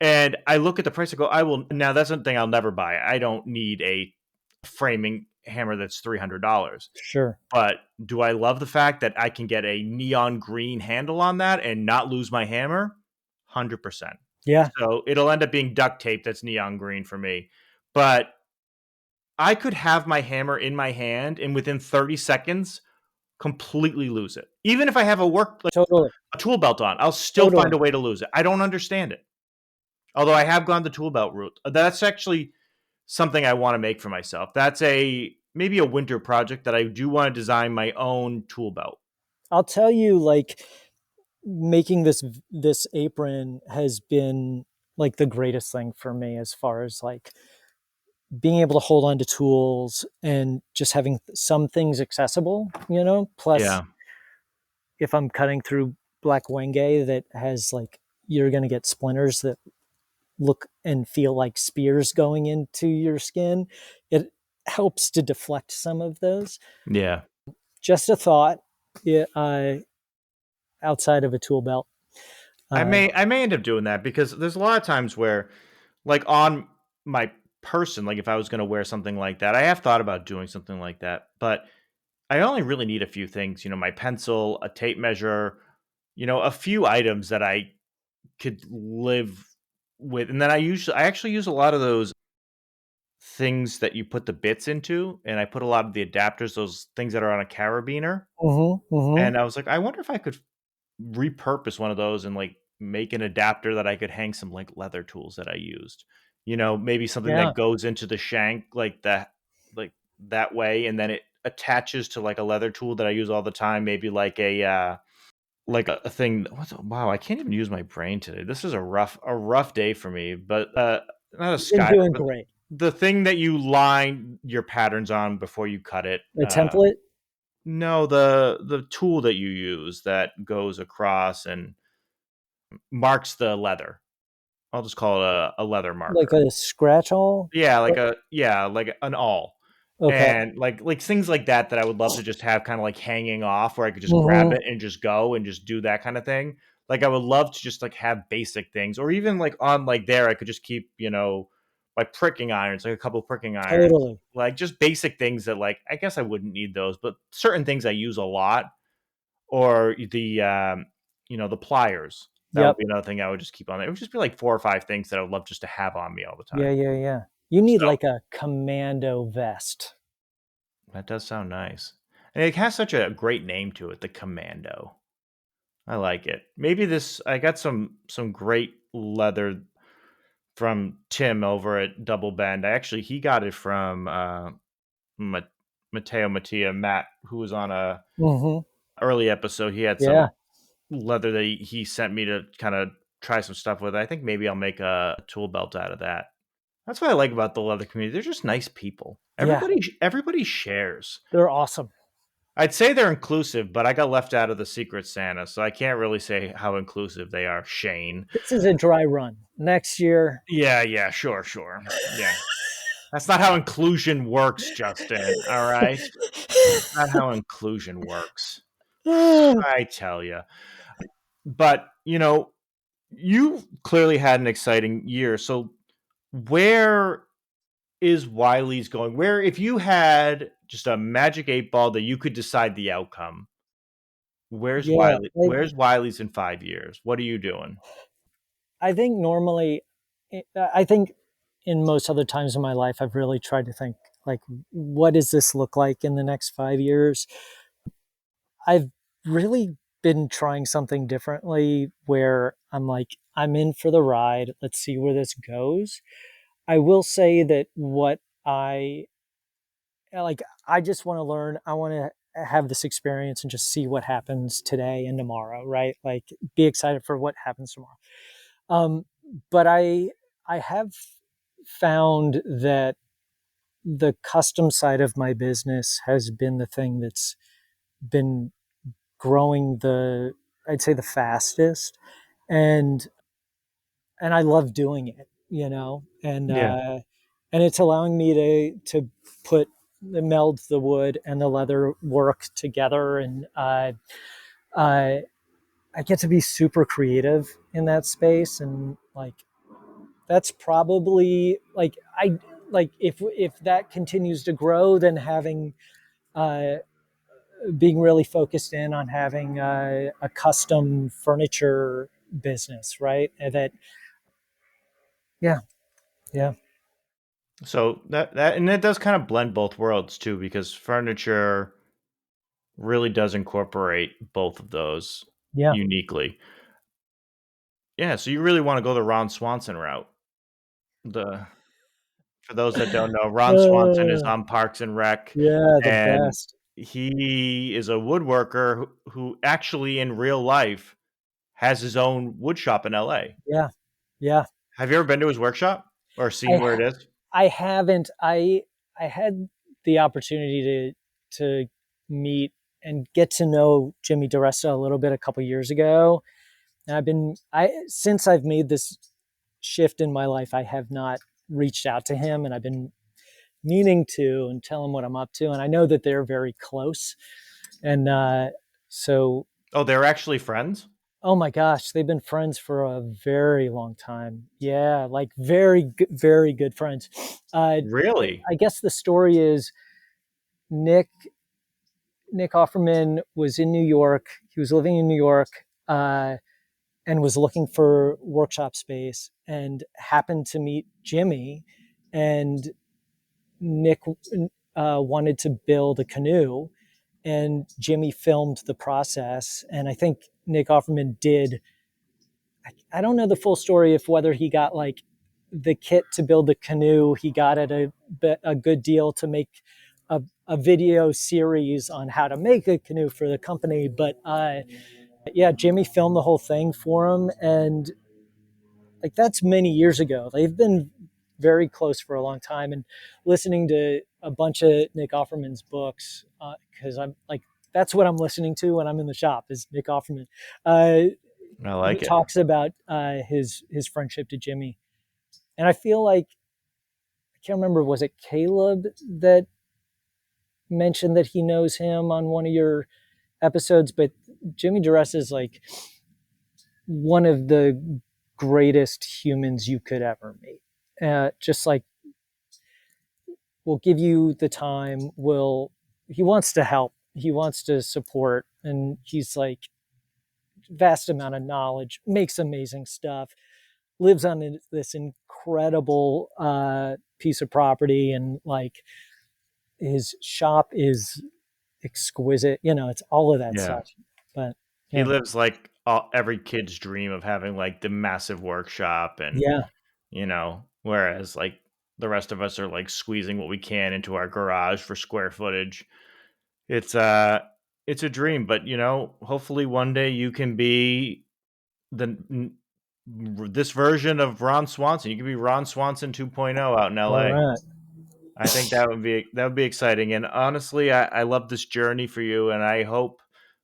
And I look at the price. I go, I will. Now that's something I'll never buy. I don't need a framing hammer that's $300. Sure. But do I love the fact that I can get a neon green handle on that and not lose my hammer? 100%. Yeah, So it'll end up being duct tape that's neon green for me. But I could have my hammer in my hand and within 30 seconds completely lose it. Even if I have like totally. a tool belt on, I'll still find Totally. a way to lose it. I don't understand it. Although I have gone the tool belt route. That's actually something I want to make for myself. That's a maybe a winter project that I do want to design my own tool belt. I'll tell you, like making this apron has been like the greatest thing for me as far as like being able to hold on to tools and just having some things accessible, plus Yeah. if I'm cutting through black wenge that has like you're going to get splinters that look and feel like spears going into your skin. It helps to deflect some of those. Yeah. Just a thought. Yeah, outside of a tool belt. Uh, I may end up doing that because there's a lot of times where, like, on my person, like if I was going to wear something like that, I have thought about doing something like that, but I only really need a few things, my pencil, a tape measure, a few items that I could live with. And then I actually use a lot of those things that you put the bits into, and I put a lot of the adapters, those things that are on a carabiner. mm-hmm. And I was like, I wonder if I could repurpose one of those and like make an adapter that I could hang some like leather tools that I used. Maybe something Yeah, that goes into the shank like that, like that way, and then it attaches to like a leather tool that I use all the time. Maybe like a thing. Wow, I can't even use my brain today. This is a rough day for me. But not a you've been sky, doing but great. the thing that you line your patterns on before you cut it. A template, No, the tool that you use that goes across and marks the leather. I'll just call it a leather like marker. a scratch all. Yeah, like an awl. Okay. And like things like that that I would love to just have kind of like hanging off where I could just grab Mm-hmm. it and just go and just do that kind of thing. Like I would love to just like have basic things, or even like on like there I could just keep, like pricking irons, like a couple of pricking irons. Totally. Like just basic things that like I guess I wouldn't need those, but certain things I use a lot, or the pliers. That would Yep. be another thing I would just keep on there. It would just be like 4 or 5 things that I would love just to have on me all the Yeah, time. yeah, yeah. You need So, like a commando vest. that does sound nice. And it has such a great name to it, the Commando. I like it. Maybe this I got some great leather from Tim over at Double Bend. He got it from Ma- Matteo Mattia, Matt, who was on a Mm-hmm. early episode. He had some Yeah, leather that he sent me to kind of try some stuff with. I think maybe I'll make a tool belt out of that. That's what I like about the leather community. They're just nice people. yeah. Everybody shares. They're awesome. I'd say they're inclusive, but I got left out of the Secret Santa, so I can't really say how inclusive they are, Shane. This is a dry run. Next year. Yeah, yeah, sure, sure. Yeah. That's not how inclusion works, Justin. All right? That's not how inclusion works. I tell you. But, you clearly had an exciting year. So, where is Wiley's going? Where, if you had just a magic 8 ball that you could decide the outcome, where's Yeah, Wiley? Where's Wiley's in 5 years? What are you doing? I think normally, I think in most other times in my life, I've really tried to think like, what does this look like in the next 5 years? I've really been trying something differently where I'm like, I'm in for the ride. Let's see where this goes. I will say that what I like, I just want to learn. I want to have this experience and just see what happens today and tomorrow, right? Like, be excited for what happens tomorrow. Um, but I have found that the custom side of my business has been the thing that's been growing the I'd say the fastest, and I love doing it, Yeah. and it's allowing me to put meld the wood and the leather work together, and uh, I get to be super creative in that space, and like that's probably like I like if that continues to grow, then having uh, being really focused in on having a custom furniture business, right? And that, yeah, yeah, So that does kind of blend both worlds too, because furniture really does incorporate both of those yeah. uniquely. Yeah, so you really want to go the Ron Swanson route. The For those that don't know, Ron Swanson is Uh, on Parks and Rec, yeah, the and best. he is a woodworker who actually in real life has his own wood shop in LA. Yeah, yeah. Have you ever been to his workshop or seen I where it is? I haven't. I had the opportunity to meet and get to know Jimmy DiResta a little bit a couple years ago, and I since I've made this shift in my life, I have not reached out to him, and I've been meaning to and tell him what I'm up to. And I know that they're very close. And so, Oh, they're actually friends? oh my gosh, they've been friends for a very long time. Yeah, like very good friends. Uh, Really? I guess the story is Nick Nick Offerman was in New York. He was living in New York and was looking for workshop space and happened to meet Jimmy. And Nick wanted to build a canoe, and Jimmy filmed the process. And I think Nick Offerman did. I don't know the full story of whether he got like the kit to build the canoe. He got at a good deal to make a video series on how to make a canoe for the company. But yeah, Jimmy filmed the whole thing for him, and like that's many years ago. They've been very close for a long time, and listening to a bunch of Nick Offerman's books because I'm like that's what I'm listening to when I'm in the shop is Nick Offerman. I He like it. talks about his friendship to Jimmy, and I feel like I can't remember was it Caleb that mentioned that he knows him on one of your episodes, but Jimmy Duress is like one of the greatest humans you could ever meet. Just like will give you the time, will he wants to help, he wants to support, and he's like vast amount of knowledge, makes amazing stuff, lives on this incredible piece of property, and like his shop is exquisite. You know, it's all of that Yeah. stuff. But He yeah, lives like every kid's dream of having like the massive workshop and, yeah, whereas like the rest of us are like squeezing what we can into our garage for square footage. It's it's a dream, but hopefully one day you can be this version of Ron Swanson. You could be Ron Swanson 2.0 out in all LA. right, I think that would be exciting. And honestly, I love this journey for you, and I hope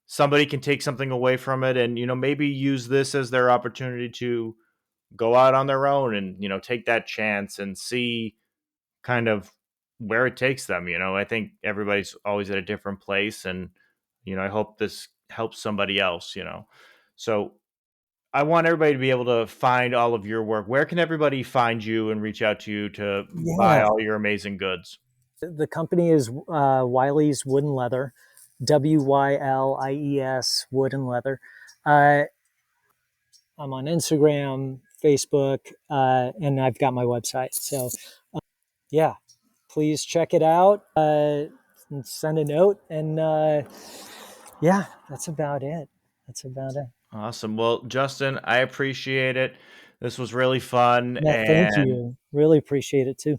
somebody can take something away from it, and maybe use this as their opportunity to go out on their own and take that chance and see kind of where it takes them. I think everybody's always at a different place, and I hope this helps somebody else. So I want everybody to be able to find all of your work. Where can everybody find you and reach out to you to buy yeah. all your amazing goods? The company is Wylie's Wood and Leather, Wylies Wood and Leather. Uh, I'm on Instagram, Facebook, and I've got my website. So yeah, please check it out. And send a note, and yeah, that's about it. That's about it. Awesome. Well, Justin, I appreciate it. This was really fun, Matt, thank and you. Really appreciate it too.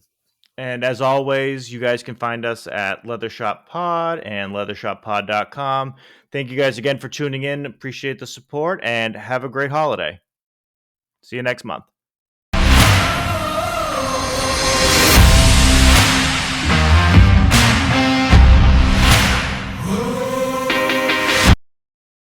as always, you guys can find us at Leather Shop Pod and leathershoppod.com. Thank you guys again for tuning in. Appreciate the support, and have a great holiday. See you next month.